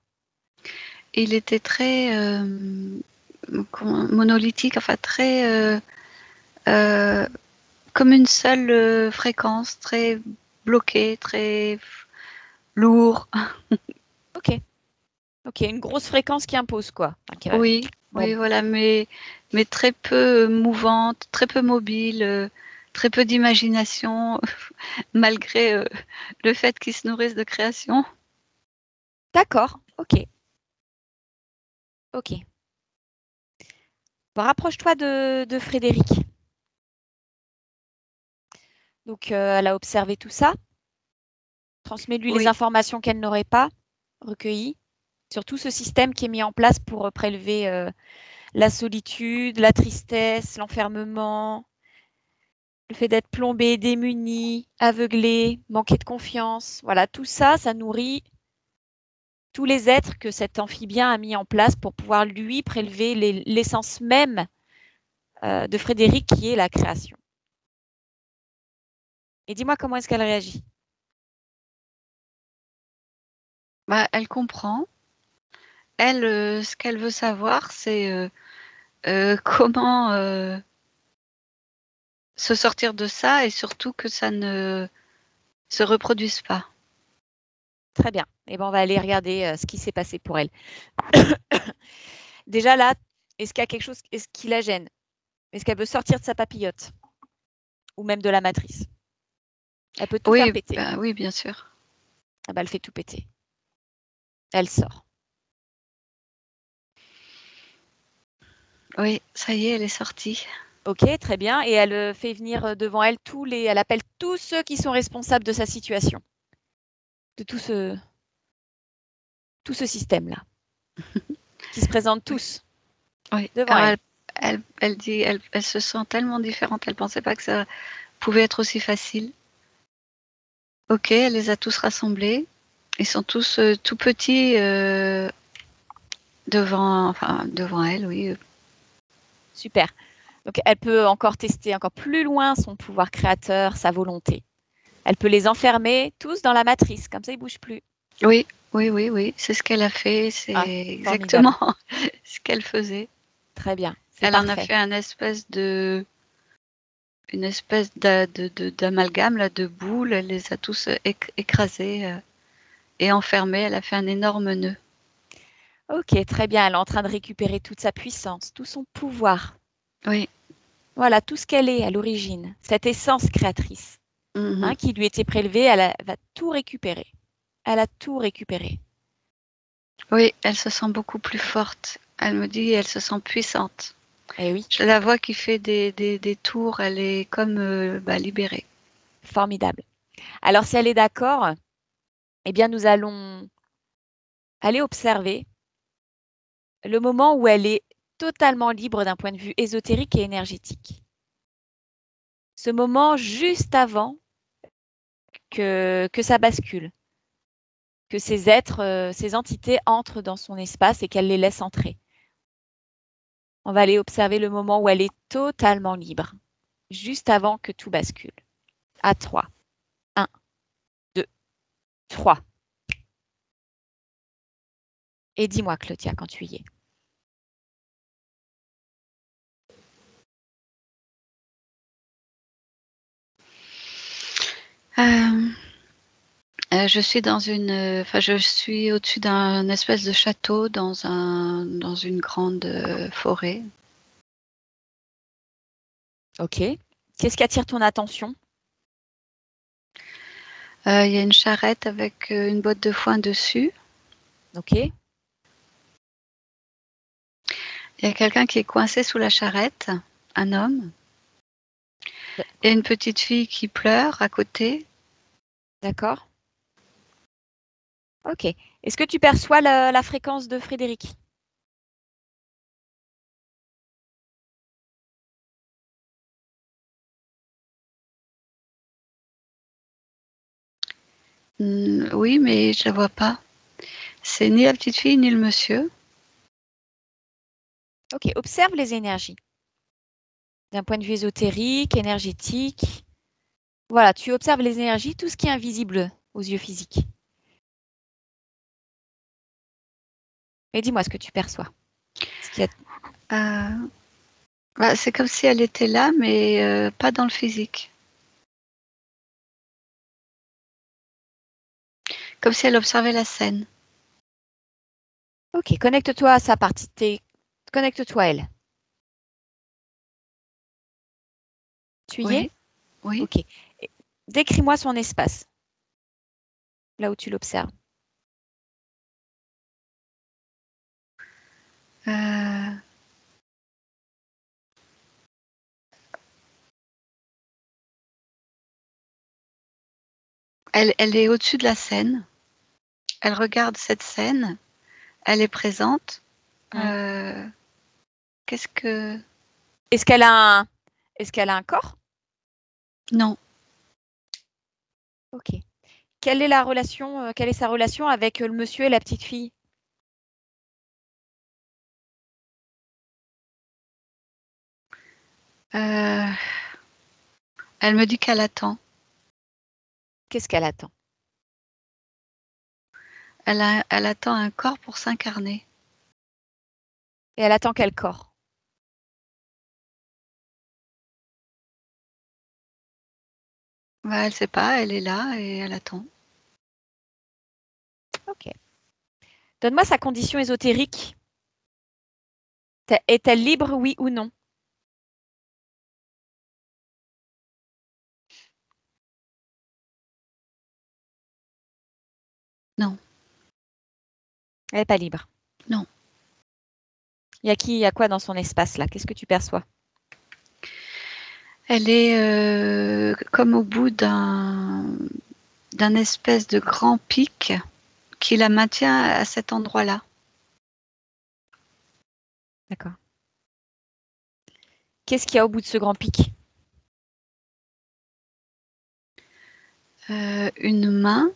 Il était très monolithique, enfin très comme une seule fréquence, très bloqué, très lourd. Ok. Ok, une grosse fréquence qui impose, quoi. Ok, ouais. Oui, Bon, oui, voilà, mais très peu mouvante, très peu mobile, très peu d'imagination, malgré le fait qu'ils se nourrissent de création. d'accord. Ok. Ok. Bon, rapproche-toi de Frédéric. Donc, elle a observé tout ça. Transmets-lui les Oui, informations qu'elle n'aurait pas recueillies. Surtout ce système qui est mis en place pour prélever la solitude, la tristesse, l'enfermement, le fait d'être plombé, démuni, aveuglé, manquer de confiance. Voilà, tout ça, ça nourrit tous les êtres que cet amphibien a mis en place pour pouvoir lui prélever l'essence même de Frédéric qui est la création. Et dis-moi comment est-ce qu'elle réagit. bah, elle comprend. Elle, ce qu'elle veut savoir, c'est comment se sortir de ça et surtout que ça ne se reproduise pas. Très bien. Et ben, on va aller regarder ce qui s'est passé pour elle. Déjà là, est-ce qu'il y a quelque chose, est-ce qui la gêne? Est-ce qu'elle veut sortir de sa papillote? Ou même de la matrice? Elle peut tout faire Oui, péter. bah, oui, bien sûr. Ah bah, elle fait tout péter. Elle sort. Oui, ça y est, elle est sortie. Ok, très bien. Et elle fait venir devant elle elle appelle tous ceux qui sont responsables de sa situation, de tout ce système-là, qui se présentent Oui, tous oui. devant Alors elle. elle dit, elle se sent tellement différente, elle pensait pas que ça pouvait être aussi facile. Ok, elle les a tous rassemblés. Ils sont tous tout petits devant elle, oui. Super. Donc elle peut encore tester encore plus loin son pouvoir créateur, sa volonté. Elle peut les enfermer tous dans la matrice, comme ça ils bougent plus. Oui, oui, oui, oui, c'est ce qu'elle a fait, Ah, c'est exactement formidable. ce qu'elle faisait. Très bien, c'est Elle en a parfait. fait une espèce d'amalgame, là, de boules, elle les a tous écrasés et enfermés, elle a fait un énorme nœud. Ok, très bien. Elle est en train de récupérer toute sa puissance, tout son pouvoir. Oui. Voilà, tout ce qu'elle est à l'origine, cette essence créatrice, Mhm. qui lui était prélevée, va tout récupérer. Elle a tout récupéré. Oui, elle se sent beaucoup plus forte. Elle me dit, elle se sent puissante. Eh oui, Je la vois qui fait des tours, elle est comme libérée. formidable. Alors, si elle est d'accord, eh bien, nous allons aller observer le moment où elle est totalement libre d'un point de vue ésotérique et énergétique. Ce moment juste avant que ça bascule, que ces êtres, ces entités entrent dans son espace et qu'elle les laisse entrer. On va aller observer le moment où elle est totalement libre, juste avant que tout bascule. À 3. 1, 2, 3. Et dis-moi, Claudia, quand tu y es. Euh, je suis au-dessus d'un espèce de château dans une grande forêt. Ok. Qu'est-ce qui attire ton attention? Il y a une charrette avec une botte de foin dessus. Ok. Il y a quelqu'un qui est coincé sous la charrette, un homme. Il y a une petite fille qui pleure à côté. D'accord. Ok. Est-ce que tu perçois la fréquence de Frédéric? Oui, mais je la vois pas. C'est ni la petite fille ni le monsieur. Ok, observe les énergies. D'un point de vue ésotérique, énergétique. Voilà, tu observes les énergies, tout ce qui est invisible aux yeux physiques. Et dis-moi ce que tu perçois. Ce qu'il y a- Bah, c'est comme si elle était là, mais pas dans le physique. Comme si elle observait la scène. Ok, connecte-toi à sa partie. Connecte-toi à elle. Tu y es? Oui, oui. Ok. Et décris-moi son espace, là où tu l'observes. Euh, elle est au-dessus de la scène. Elle regarde cette scène. Elle est présente. Hmm. Qu'est-ce que... Est-ce qu'elle a Est-ce qu'elle a un corps? Non. Ok. Quelle est la relation, quelle est sa relation avec le monsieur et la petite fille? Euh, Elle me dit qu'elle attend. Qu'est-ce qu'elle attend? Elle attend un corps pour s'incarner. Et elle attend quel corps? Bah, elle sait pas, elle est là et elle attend. Ok. Donne-moi sa condition ésotérique. Est-elle libre, oui ou non? Non, Elle n'est pas libre. non. Il y a qui, il y a quoi dans son espace là? Qu'est-ce que tu perçois? Elle est comme au bout d'un espèce de grand pic qui la maintient à cet endroit-là. D'accord. Qu'est-ce qu'il y a au bout de ce grand pic? Une main,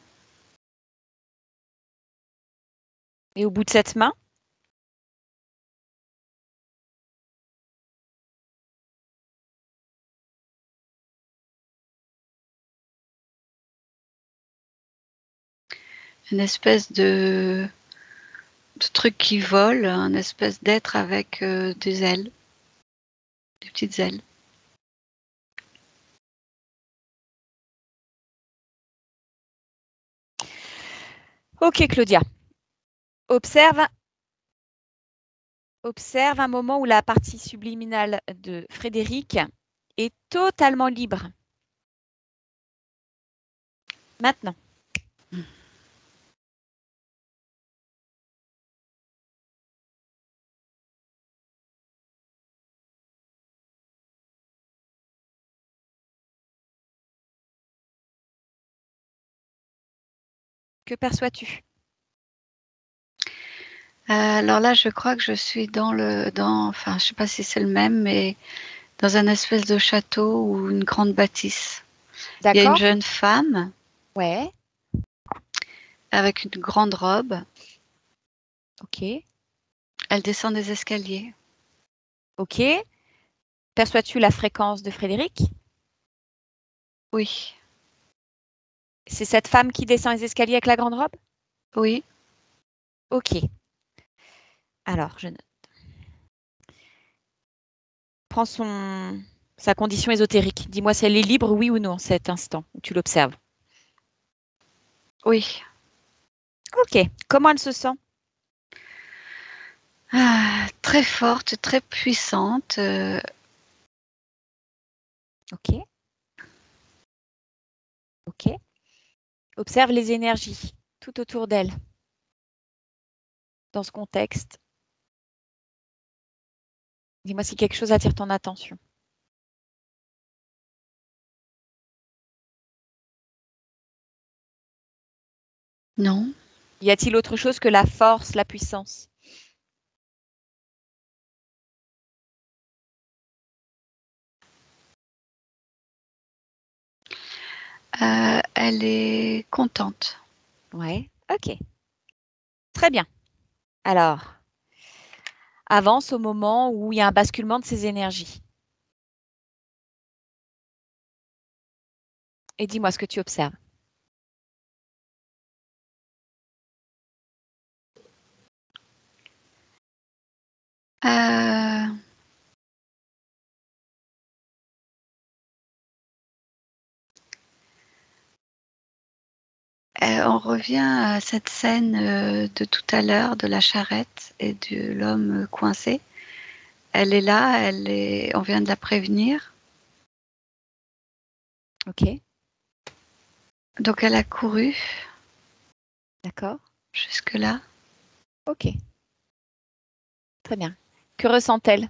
Et au bout de cette main? une espèce de truc qui vole, un espèce d'être avec des ailes, des petites ailes. Ok, Claudia. Observe, observe un moment où la partie subliminale de Frédéric est totalement libre. Maintenant. Que perçois-tu? Alors là, je crois que je suis enfin, je sais pas si c'est le même, mais dans un espèce de château ou une grande bâtisse. Il y a une D'accord? jeune femme Ouais. avec une grande robe. Ok. Elle descend des escaliers. Ok. Perçois-tu la fréquence de Frédéric? Oui, C'est cette femme qui descend les escaliers avec la grande robe? oui. Ok. Alors, je note. Prends sa condition ésotérique. Dis-moi si elle est libre, oui ou non, en cet instant où tu l'observes. Oui. Ok. Comment elle se sent? Très forte, très puissante. Ok. Ok. Observe les énergies tout autour d'elle dans ce contexte. Dis-moi si quelque chose attire ton attention. Non. Y a-t-il autre chose que la force, la puissance? Elle Elle est contente. Ouais, ok. Très bien. Alors, avance au moment où il y a un basculement de ces énergies. Et dis-moi ce que tu observes. Euh, on revient à cette scène de tout à l'heure, de la charrette et de l'homme coincé. Elle est là, on vient de la prévenir. Ok, Donc elle a couru d'accord. jusque-là. Ok, très bien. Que ressent-elle?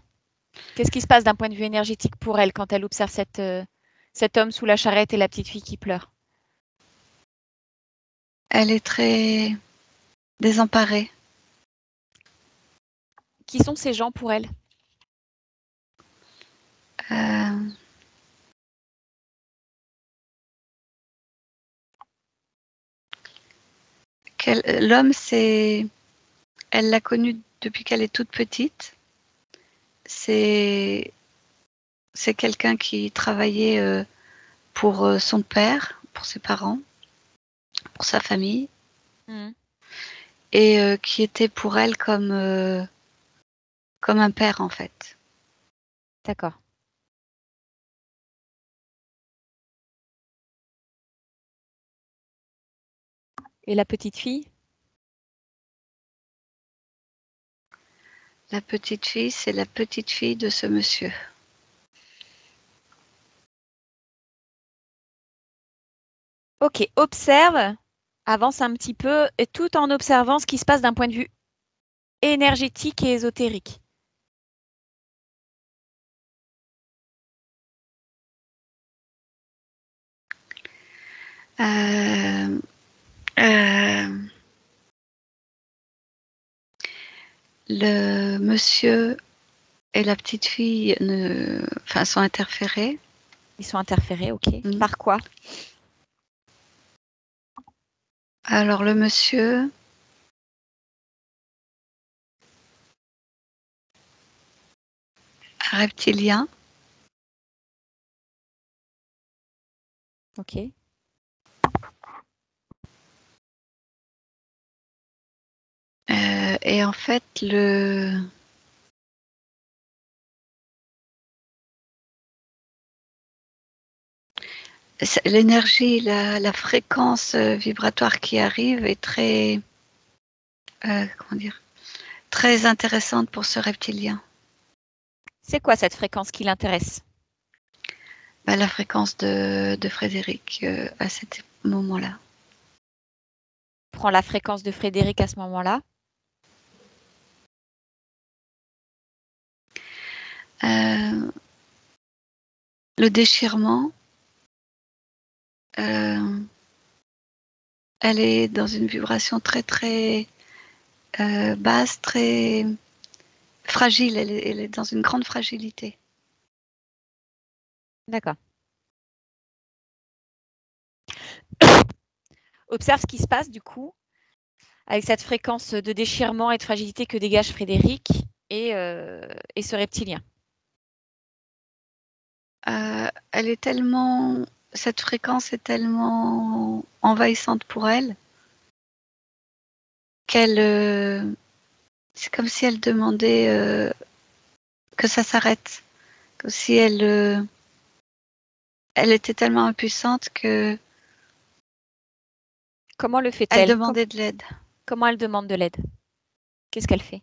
Qu'est-ce qui se passe d'un point de vue énergétique pour elle quand elle observe cet homme sous la charrette et la petite fille qui pleure? Elle est très désemparée. Qui sont ces gens pour elle? Euh, L'homme, elle l'a connu depuis qu'elle est toute petite. C'est quelqu'un qui travaillait pour son père, pour ses parents, pour sa famille, Mhm. et qui était pour elle comme un père en fait. D'accord. Et la petite fille? La petite fille, c'est la petite fille de ce monsieur. Ok, observe, avance un petit peu, et tout en observant ce qui se passe d'un point de vue énergétique et ésotérique. Euh, euh, le monsieur et la petite fille sont interférés. Ils sont interférés, ok. Par quoi? Alors le monsieur, reptilien, Ok. et en fait l'énergie, la fréquence vibratoire qui arrive est très, comment dire, très intéressante pour ce reptilien. C'est quoi cette fréquence qui l'intéresse? La fréquence de Frédéric à cet moment-là. Prends la fréquence de Frédéric à ce moment-là. Euh, le déchirement, euh, elle est dans une vibration très très basse, très fragile. Elle est dans une grande fragilité. D'accord. Observe ce qui se passe du coup avec cette fréquence de déchirement et de fragilité que dégage Frédéric et ce reptilien. Elle est tellement, cette fréquence est tellement envahissante pour elle qu'elle, c'est comme si elle demandait que ça s'arrête, comme si elle était tellement impuissante que Comment le elle fait-elle? demandait de l'aide. Comment elle demande de l'aide? Qu'est-ce qu'elle fait?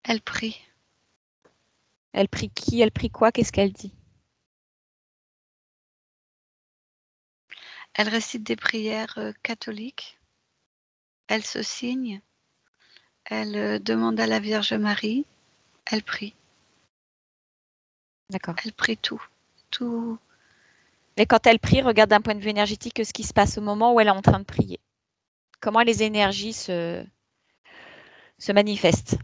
Elle prie. Elle prie qui? Elle prie quoi? Qu'est-ce qu'elle dit? Elle récite des prières catholiques. Elle se signe. Elle demande à la Vierge Marie. Elle prie. D'accord. Elle prie tout. Tout. Et quand elle prie, regarde d'un point de vue énergétique ce qui se passe au moment où elle est en train de prier. Comment les énergies se manifestent.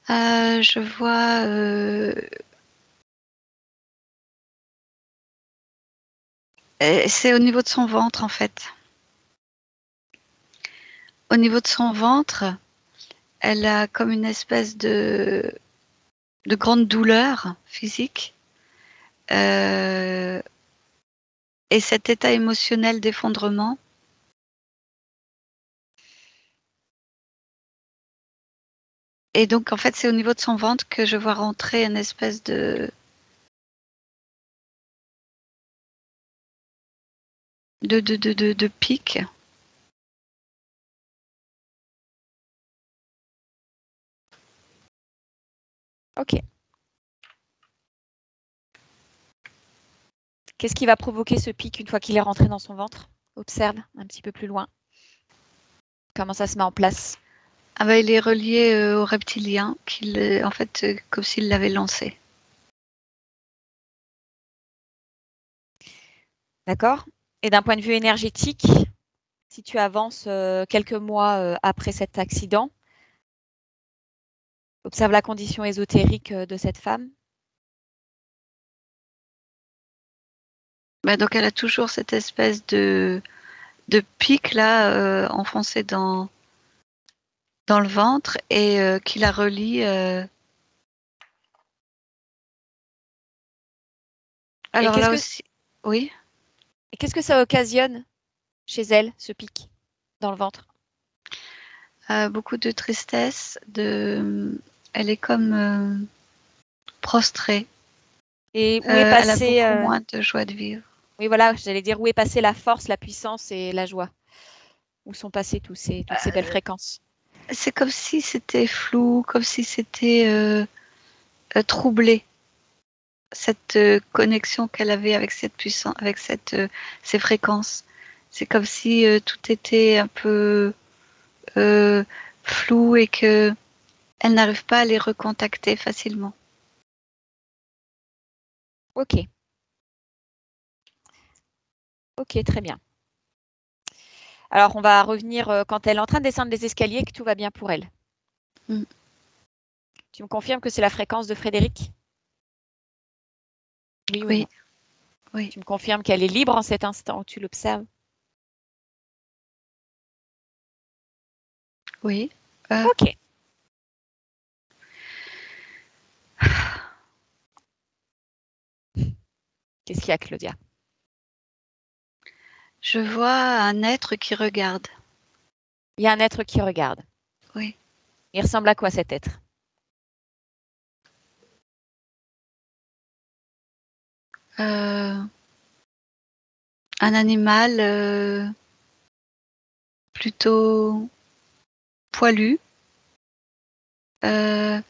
Je vois c'est au niveau de son ventre en fait. Au niveau de son ventre, elle a comme une espèce de grande douleur physique. Et cet état émotionnel d'effondrement. Et donc, en fait, c'est au niveau de son ventre que je vois rentrer une espèce de pic. Ok. Qu'est-ce qui va provoquer ce pic une fois qu'il est rentré dans son ventre? Observe un petit peu plus loin. Comment ça se met en place? Ah bah, il est relié au reptilien, en fait, comme s'il l'avait lancé. D'accord? Et d'un point de vue énergétique, si tu avances quelques mois après cet accident, observe la condition ésotérique de cette femme. Bah, donc, elle a toujours cette espèce de pic là, enfoncé dans le ventre et qui la relie. Et Alors là aussi, oui. qu'est-ce que ça occasionne chez elle, ce pic dans le ventre? Beaucoup de tristesse, elle est comme prostrée. Et où est Elle a passée, beaucoup moins de joie de vivre. oui voilà, j'allais dire où est passée la force, la puissance et la joie? Où sont passées toutes ces belles fréquences? C'est comme si c'était flou, comme si c'était troublé, cette connexion qu'elle avait avec cette puissance, avec ces fréquences. C'est comme si tout était un peu euh, flou et que elle n'arrive pas à les recontacter facilement. Ok. Ok, très bien. Alors, on va revenir quand elle est en train de descendre les escaliers, que tout va bien pour elle. Mm. Tu me confirmes que c'est la fréquence de Frédéric? Oui ou non? Oui, oui, Tu me confirmes qu'elle est libre en cet instant où tu l'observes? oui. Ok. Qu'est-ce qu'il y a, Claudia? Je vois un être qui regarde. Il y a un être qui regarde. Oui. Il ressemble à quoi cet être? Un animal plutôt poilu. Mais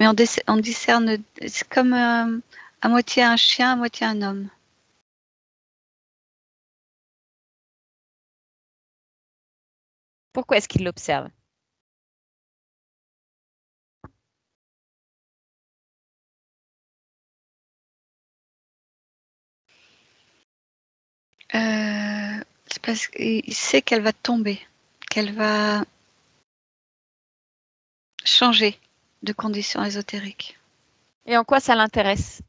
on discerne, c'est comme à moitié un chien, à moitié un homme. Pourquoi est-ce qu'il l'observe? C'est parce qu'il sait qu'elle va tomber, qu'elle va changer de conditions ésotériques. Et en quoi ça l'intéresse?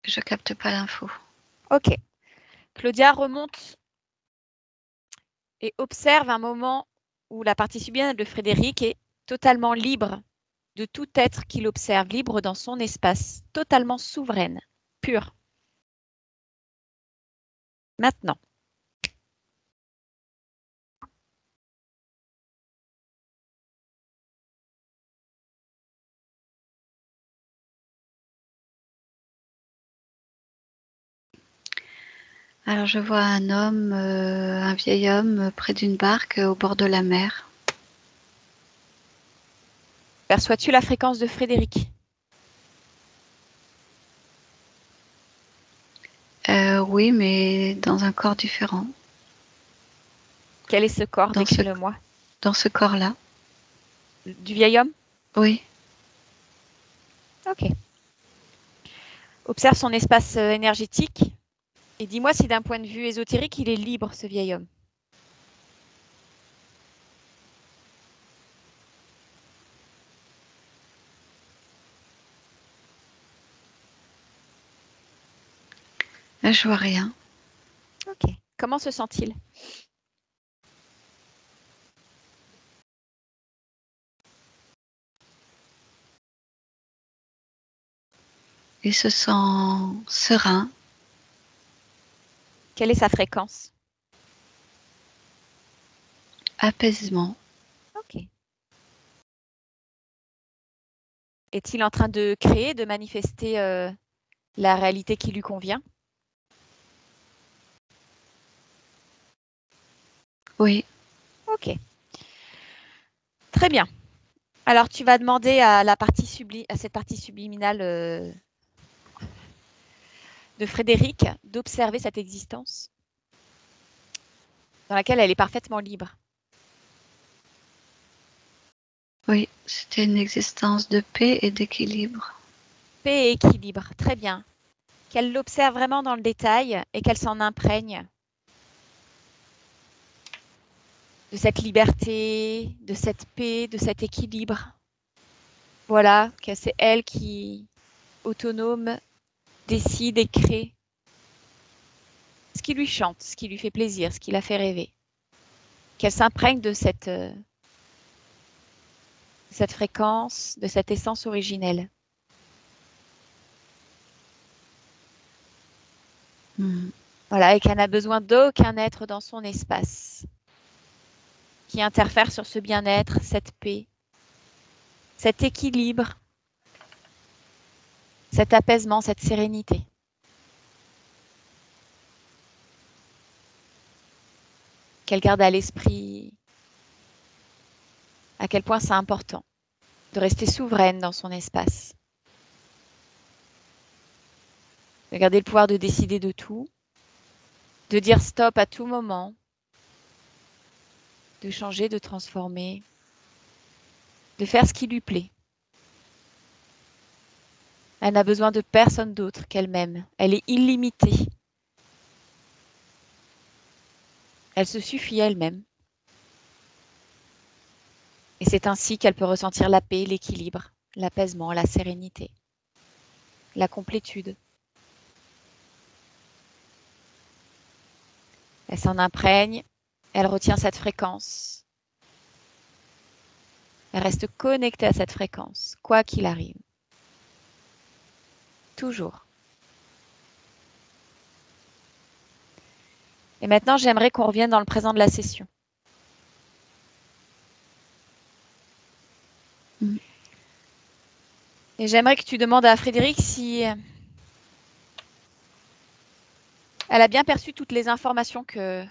Je capte pas l'info. Ok. Claudia remonte et observe un moment où la partie subliminale de Frédéric est totalement libre de tout être qui l'observe, libre dans son espace, totalement souveraine, pure. Maintenant, Alors je vois un homme, un vieil homme près d'une barque au bord de la mer. perçois-tu la fréquence de Frédéric? Oui, mais dans un corps différent. Quel est ce corps? Dans ce, Décris-le-moi. dans ce corps-là. Du vieil homme? Oui. Ok. Observe son espace énergétique et dis-moi si d'un point de vue ésotérique, il est libre, ce vieil homme. Là, je vois rien. Ok. Comment se sent-il? Il se sent serein. Quelle est sa fréquence? Apaisement. Ok. Est-il en train de créer, de manifester la réalité qui lui convient? Oui. Ok. Très bien. Alors, tu vas demander à cette partie subliminale de Frédéric d'observer cette existence dans laquelle elle est parfaitement libre. Oui, c'était une existence de paix et d'équilibre. Paix et équilibre, très bien. Qu'elle l'observe vraiment dans le détail et qu'elle s'en imprègne de cette liberté, de cette paix, de cet équilibre. Voilà, que c'est elle qui, autonome, décide et crée ce qui lui chante, ce qui lui fait plaisir, ce qui la fait rêver. Qu'elle s'imprègne de cette fréquence, de cette essence originelle. Voilà, et qu'elle n'a besoin d'aucun être dans son espace qui interfère sur ce bien-être, cette paix, cet équilibre, cet apaisement, cette sérénité. Qu'elle garde à l'esprit à quel point c'est important de rester souveraine dans son espace, de garder le pouvoir de décider de tout, de dire stop à tout moment, de changer, de transformer, de faire ce qui lui plaît. Elle n'a besoin de personne d'autre qu'elle-même. Elle est illimitée. Elle se suffit elle-même. Et c'est ainsi qu'elle peut ressentir la paix, l'équilibre, l'apaisement, la sérénité, la complétude. Elle s'en imprègne, elle retient cette fréquence. Elle reste connectée à cette fréquence, quoi qu'il arrive. Toujours. Et maintenant, j'aimerais qu'on revienne dans le présent de la session. Et j'aimerais que tu demandes à Frédéric si elle a bien perçu toutes les informations que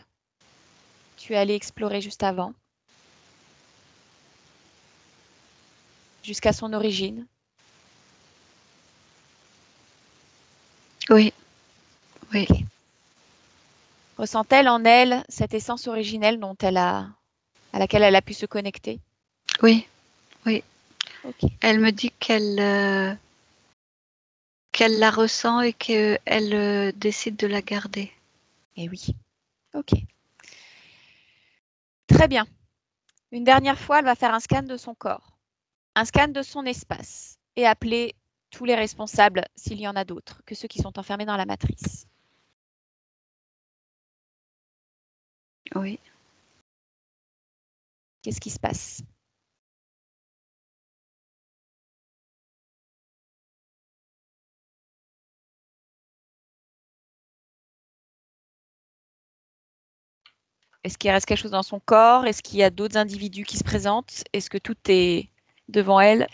tu es allé explorer juste avant, jusqu'à son origine. Oui. Oui. Okay. Ressent-elle en elle cette essence originelle à laquelle elle a pu se connecter? Oui. Oui. Okay. Elle me dit qu'elle la ressent et qu'elle décide de la garder. Eh oui. Ok. Très bien. Une dernière fois, elle va faire un scan de son corps, un scan de son espace et appeler tous les responsables, s'il y en a d'autres, que ceux qui sont enfermés dans la matrice. Oui. Qu'est-ce qui se passe? Est-ce qu'il reste quelque chose dans son corps? Est-ce qu'il y a d'autres individus qui se présentent? Est-ce que tout est devant elle?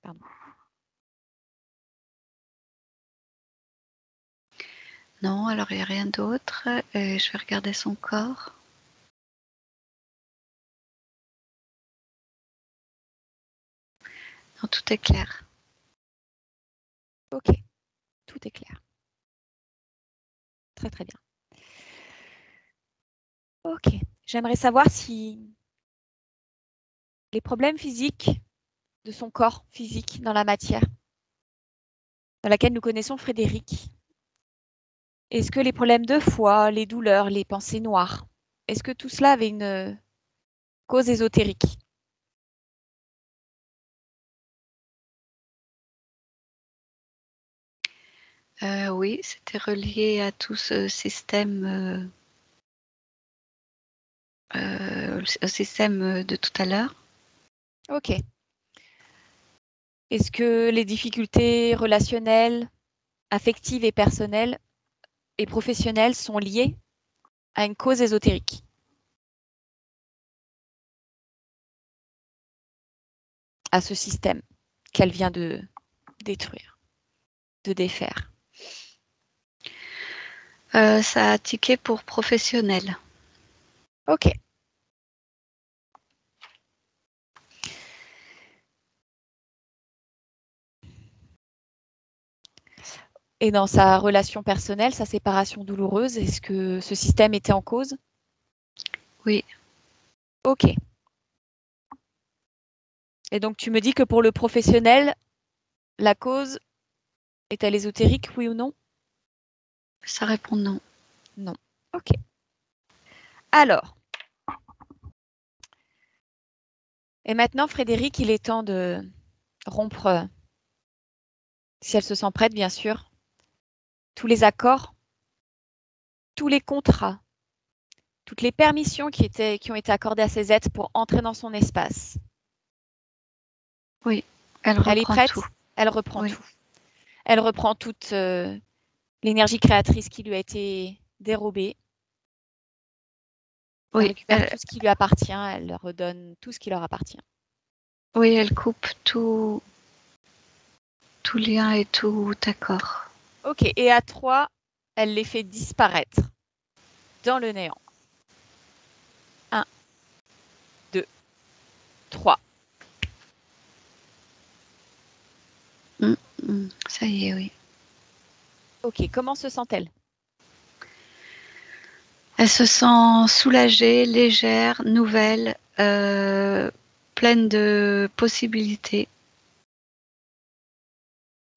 Pardon. Non, alors il n'y a rien d'autre. Je vais regarder son corps. Non, tout est clair. Ok, tout est clair. Très très bien. Ok, j'aimerais savoir si les problèmes physiques de son corps physique dans la matière, dans laquelle nous connaissons Frédéric. Est-ce que les problèmes de foie, les douleurs, les pensées noires, est-ce que tout cela avait une cause ésotérique? Oui, c'était relié à tout ce système, au système de tout à l'heure. Ok. Est-ce que les difficultés relationnelles, affectives et personnelles et professionnelles sont liées à une cause ésotérique? À ce système qu'elle vient de détruire, de défaire? Ça a tiqué pour professionnel. Ok. Et dans sa relation personnelle, sa séparation douloureuse, est-ce que ce système était en cause? Oui. Ok. Et donc tu me dis que pour le professionnel, la cause est-elle ésotérique, oui ou non? Ça répond non. Non. Ok. Alors, et maintenant, Frédéric, il est temps de rompre, si elle se sent prête, bien sûr, tous les accords, tous les contrats, toutes les permissions qui ont été accordées à ces êtres pour entrer dans son espace. Oui, elle Elle est reprend prête, tout. elle reprend Oui. tout. Elle reprend toute l'énergie créatrice qui lui a été dérobée. Elle Oui, récupère tout ce qui lui appartient, elle leur redonne tout ce qui leur appartient. oui, elle coupe tout lien et tout accord. Ok, et à 3, elle les fait disparaître dans le néant. 1, 2, 3. Ça y est, oui. Ok, comment se sent-elle? Elle se sent soulagée, légère, nouvelle, pleine de possibilités.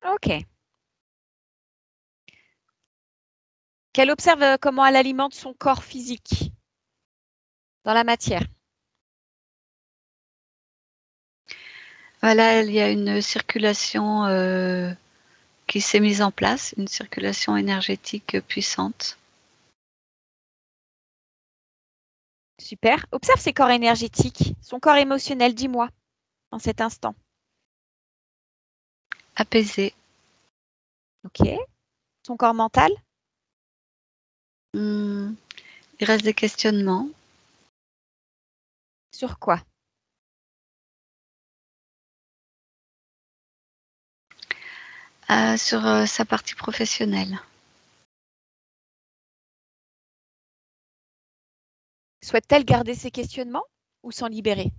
Ok. Qu'elle observe comment elle alimente son corps physique dans la matière. Voilà, il y a une circulation qui s'est mise en place, une circulation énergétique puissante. Super. Observe ses corps énergétiques, son corps émotionnel, dis-moi, en cet instant. Apaisée. Ok. Son corps mental? Il reste des questionnements. Sur quoi? Sur sa partie professionnelle. Souhaite-t-elle garder ses questionnements ou s'en libérer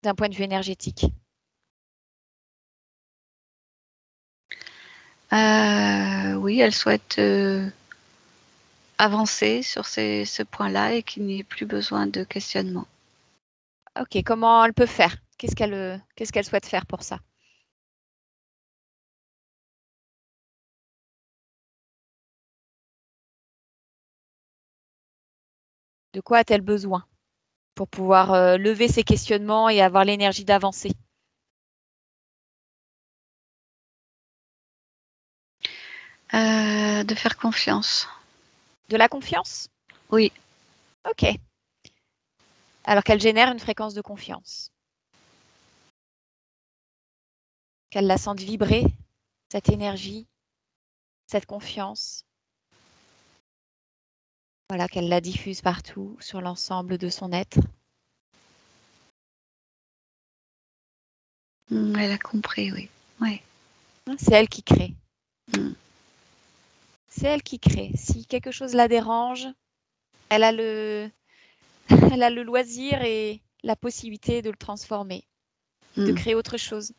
d'un point de vue énergétique? Oui, elle souhaite avancer sur ce point-là et qu'il n'y ait plus besoin de questionnement. Ok, comment elle peut faire? Qu'est-ce qu'elle souhaite faire pour ça? De quoi a-t-elle besoin pour pouvoir lever ses questionnements et avoir l'énergie d'avancer? De faire confiance. De la confiance? Oui. Ok. Alors qu'elle génère une fréquence de confiance. Qu'elle la sente vibrer, cette énergie, cette confiance. Voilà, qu'elle la diffuse partout sur l'ensemble de son être. Elle a compris, oui. Ouais. C'est elle qui crée. Mm. C'est elle qui crée. Si quelque chose la dérange, elle a elle a le loisir et la possibilité de le transformer, de créer autre chose.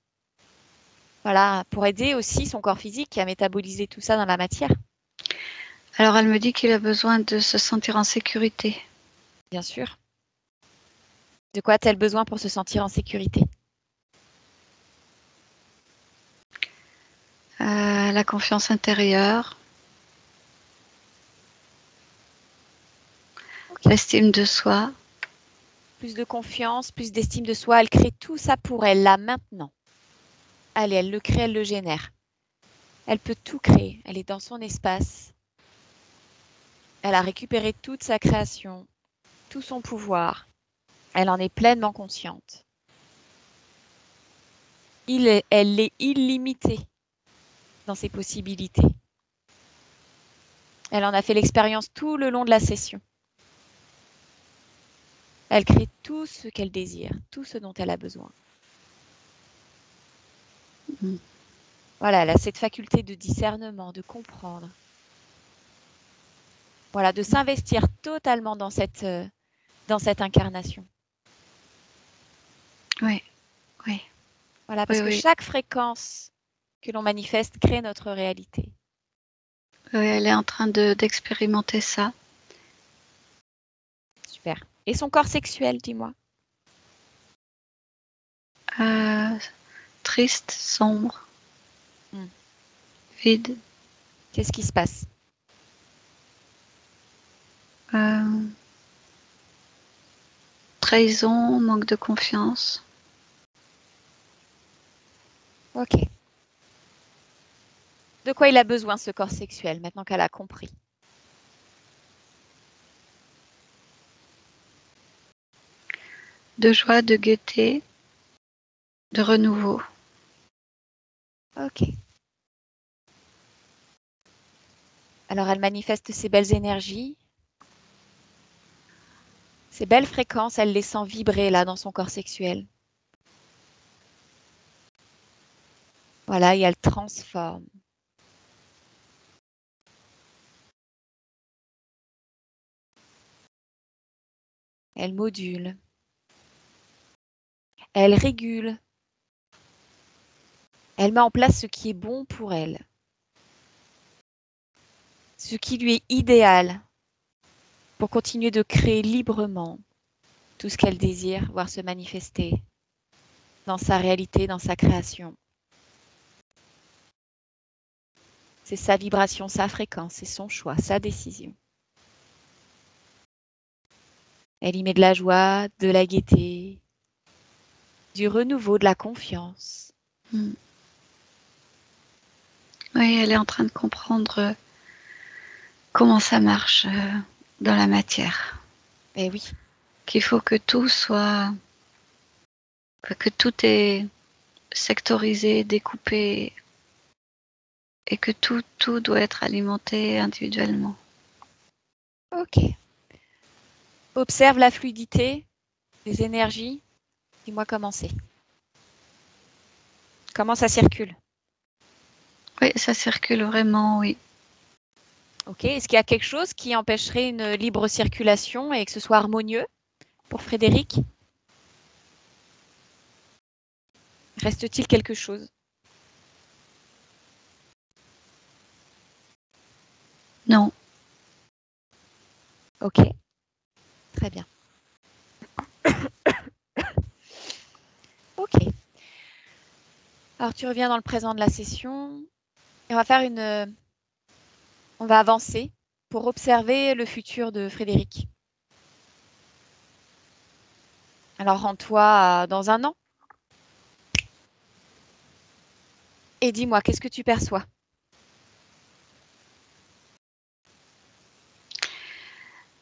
Voilà, pour aider aussi son corps physique à métaboliser tout ça dans la matière. Alors elle me dit qu'il a besoin de se sentir en sécurité. Bien sûr. De quoi a-t-elle besoin pour se sentir en sécurité? La confiance intérieure, Okay. l'estime de soi. Plus de confiance, plus d'estime de soi. Elle crée tout ça pour elle, là, maintenant. Allez, elle le crée, elle le génère. Elle peut tout créer. Elle est dans son espace. Elle a récupéré toute sa création, tout son pouvoir. Elle en est pleinement consciente. Elle est illimitée dans ses possibilités. Elle en a fait l'expérience tout le long de la session. Elle crée tout ce qu'elle désire, tout ce dont elle a besoin. Voilà, elle a cette faculté de discernement, de comprendre. Voilà, de s'investir totalement dans cette incarnation. Oui, oui. Voilà, parce que chaque fréquence que l'on manifeste crée notre réalité. Oui, elle est en train d'expérimenter ça. Super. Et son corps sexuel, dis-moi? Triste, sombre, vide. Qu'est-ce qui se passe? Trahison, manque de confiance. Ok. De quoi il a besoin, ce corps sexuel, maintenant qu'elle a compris? De joie, de gaieté, de renouveau. Ok. Alors, elle manifeste ses belles énergies, ses belles fréquences, elle les sent vibrer là dans son corps sexuel. Voilà, et elle transforme. Elle module. Elle régule. Elle met en place ce qui est bon pour elle. Ce qui lui est idéal pour continuer de créer librement tout ce qu'elle désire voir se manifester dans sa réalité, dans sa création. C'est sa vibration, sa fréquence, c'est son choix, sa décision. Elle y met de la joie, de la gaieté, du renouveau, de la confiance. Oui, elle est en train de comprendre comment ça marche dans la matière. Eh oui. Qu'il faut que tout soit, que tout est sectorisé, découpé, et que tout doit être alimenté individuellement. Ok. Observe la fluidité, les énergies. Dis-moi comment c'est. Comment ça circule? Oui, ça circule vraiment, oui. Ok. Est-ce qu'il y a quelque chose qui empêcherait une libre circulation et que ce soit harmonieux pour Frédéric? Reste-t-il quelque chose? Non. Ok. Très bien. Ok. Alors tu reviens dans le présent de la session et on va avancer pour observer le futur de Frédéric. Alors rends-toi dans un an et dis-moi, qu'est-ce que tu perçois?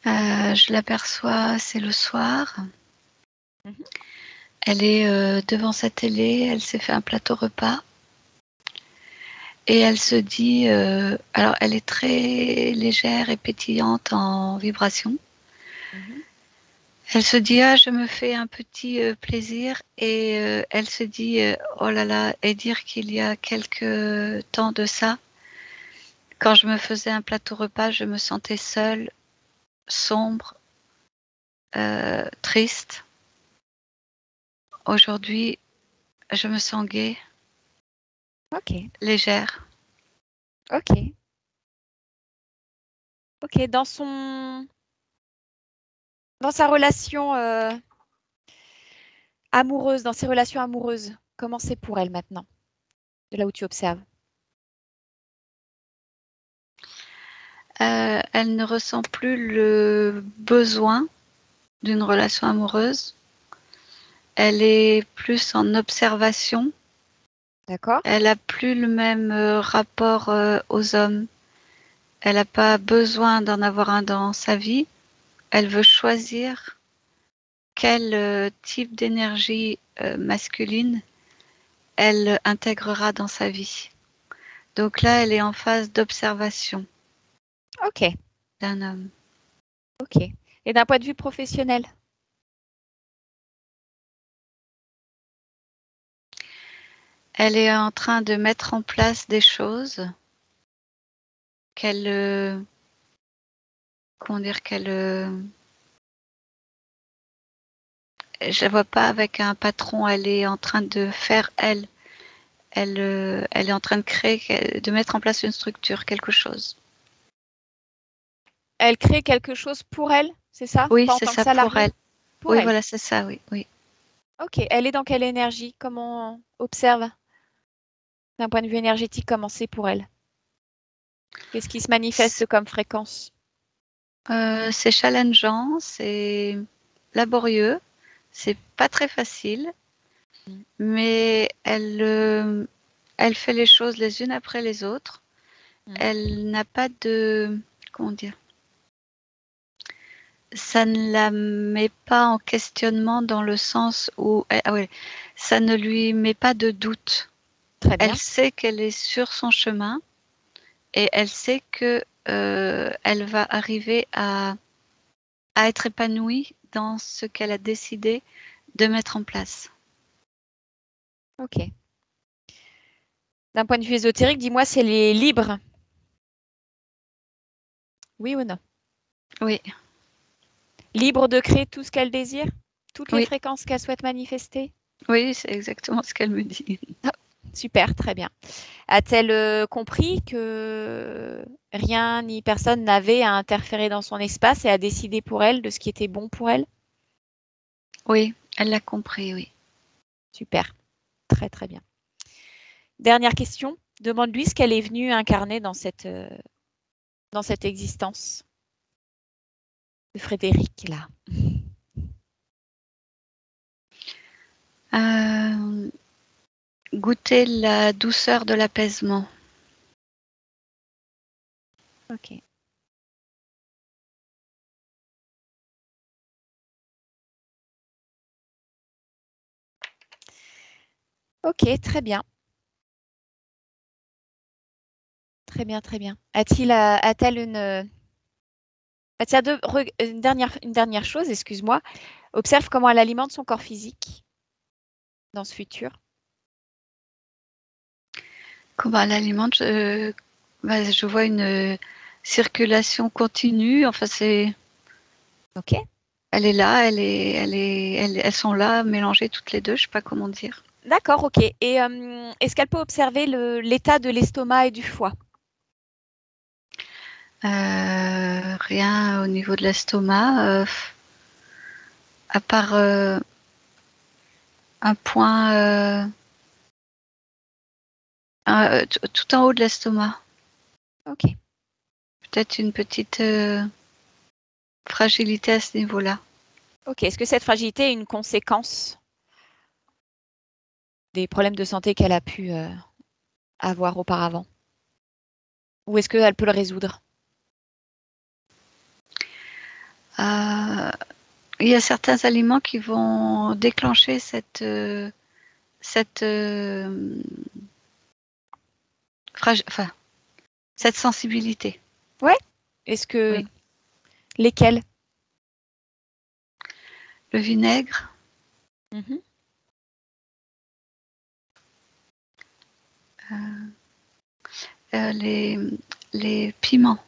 Je l'aperçois, c'est le soir. Mhm. Elle est devant sa télé, elle s'est fait un plateau repas. Et elle se dit, alors elle est très légère et pétillante en vibration. Mhm. Elle se dit, ah, je me fais un petit plaisir. Et elle se dit, oh là là, et dire qu'il y a quelques temps de ça, quand je me faisais un plateau repas, je me sentais seule, sombre, triste. Aujourd'hui, je me sens gaie, Ok. légère. Ok. Ok. Dans sa relation amoureuse, dans ses relations amoureuses, comment c'est pour elle maintenant, de là où tu observes? Elle ne ressent plus le besoin d'une relation amoureuse. Elle est plus en observation. D'accord? Elle n'a plus le même rapport aux hommes. Elle n'a pas besoin d'en avoir un dans sa vie. Elle veut choisir quel type d'énergie masculine elle intégrera dans sa vie. Donc là, elle est en phase d'observation Ok, d'un homme. ok. Et d'un point de vue professionnel? Elle est en train de mettre en place des choses qu'elle, comment dire, je la vois pas avec un patron. Elle est en train de faire elle. Elle est en train de créer, de mettre en place une structure, quelque chose. Elle crée quelque chose pour elle, c'est ça? Oui, Pas en c'est tant que ça pour salariée? elle. Pour Oui, elle. voilà, c'est ça, oui, oui. Ok, elle est dans quelle énergie? Comment on observe d'un point de vue énergétique comment c'est pour elle? Qu'est-ce qui se manifeste comme fréquence? C'est challengeant, c'est laborieux, c'est pas très facile, Mm. mais elle fait les choses les unes après les autres. Mm. Elle n'a pas de, comment dire, ça ne la met pas en questionnement dans le sens où, ah ouais, ça ne lui met pas de doute. Très Elle bien. sait qu'elle est sur son chemin et elle sait que elle va arriver à être épanouie dans ce qu'elle a décidé de mettre en place. Ok. D'un point de vue ésotérique, dis-moi, c'est les libres? Oui ou non? Oui, Libre de créer tout ce qu'elle désire? Toutes les oui, fréquences qu'elle souhaite manifester? oui, c'est exactement ce qu'elle me dit. Super, très bien. A-t-elle compris que rien ni personne n'avait à interférer dans son espace et à décider pour elle de ce qui était bon pour elle? Oui, elle l'a compris, oui. Super, très très bien. Dernière question, demande-lui ce qu'elle est venue incarner dans cette existence de Frédéric, là. Goûter la douceur de l'apaisement. Ok. Ok, très bien. Très bien, très bien. A-t-elle une dernière chose, excuse-moi. Observe comment elle alimente son corps physique dans ce futur. Comment elle alimente, je vois une circulation continue. Enfin, Ok. elle est là, elles sont là, mélangées toutes les deux. Je sais pas comment dire. D'accord, ok. Et est-ce qu'elle peut observer l'état de l'estomac et du foie? Rien au niveau de l'estomac, à part un point, tout en haut de l'estomac. Ok. Peut-être une petite fragilité à ce niveau-là. Ok. Est-ce que cette fragilité est une conséquence des problèmes de santé qu'elle a pu avoir auparavant? Ou est-ce qu'elle peut le résoudre? Euh, il y a certains aliments qui vont déclencher cette, enfin, cette sensibilité. Ouais. Est-ce que Oui. lesquels? Le vinaigre, Mhm. euh, les, les piments,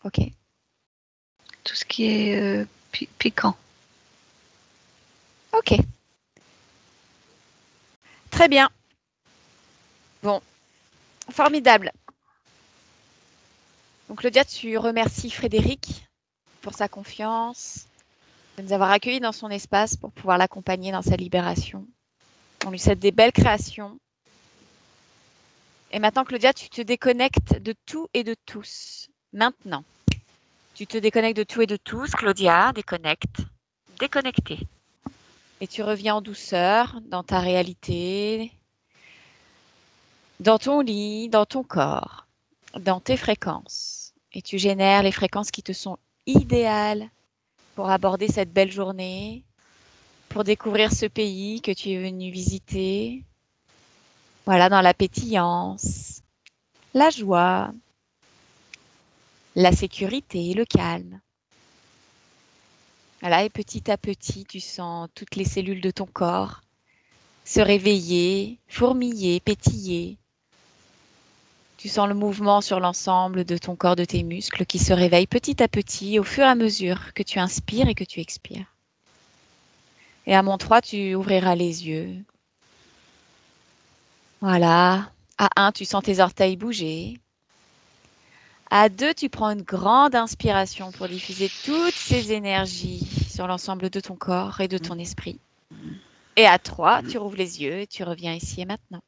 Ok. tout ce qui est piquant. Ok. Très bien. Bon. Formidable. Donc Claudia, tu remercies Frédéric pour sa confiance, de nous avoir accueillis dans son espace pour pouvoir l'accompagner dans sa libération. On lui souhaite des belles créations. Et maintenant, Claudia, tu te déconnectes de tout et de tous. Maintenant, tu te déconnectes de tout et de tous. Claudia, déconnecte. Déconnectée. Et tu reviens en douceur dans ta réalité, dans ton lit, dans ton corps, dans tes fréquences. Et tu génères les fréquences qui te sont idéales pour aborder cette belle journée, pour découvrir ce pays que tu es venu visiter. Voilà, dans la pétillance, la joie, la sécurité, le calme. Voilà, et petit à petit, tu sens toutes les cellules de ton corps se réveiller, fourmiller, pétiller. Tu sens le mouvement sur l'ensemble de ton corps, de tes muscles qui se réveillent petit à petit au fur et à mesure que tu inspires et que tu expires. Et à mon 3, tu ouvriras les yeux. Voilà. À 1, tu sens tes orteils bouger. À 2, tu prends une grande inspiration pour diffuser toutes ces énergies sur l'ensemble de ton corps et de ton esprit. Et à 3, tu rouvres les yeux et tu reviens ici et maintenant.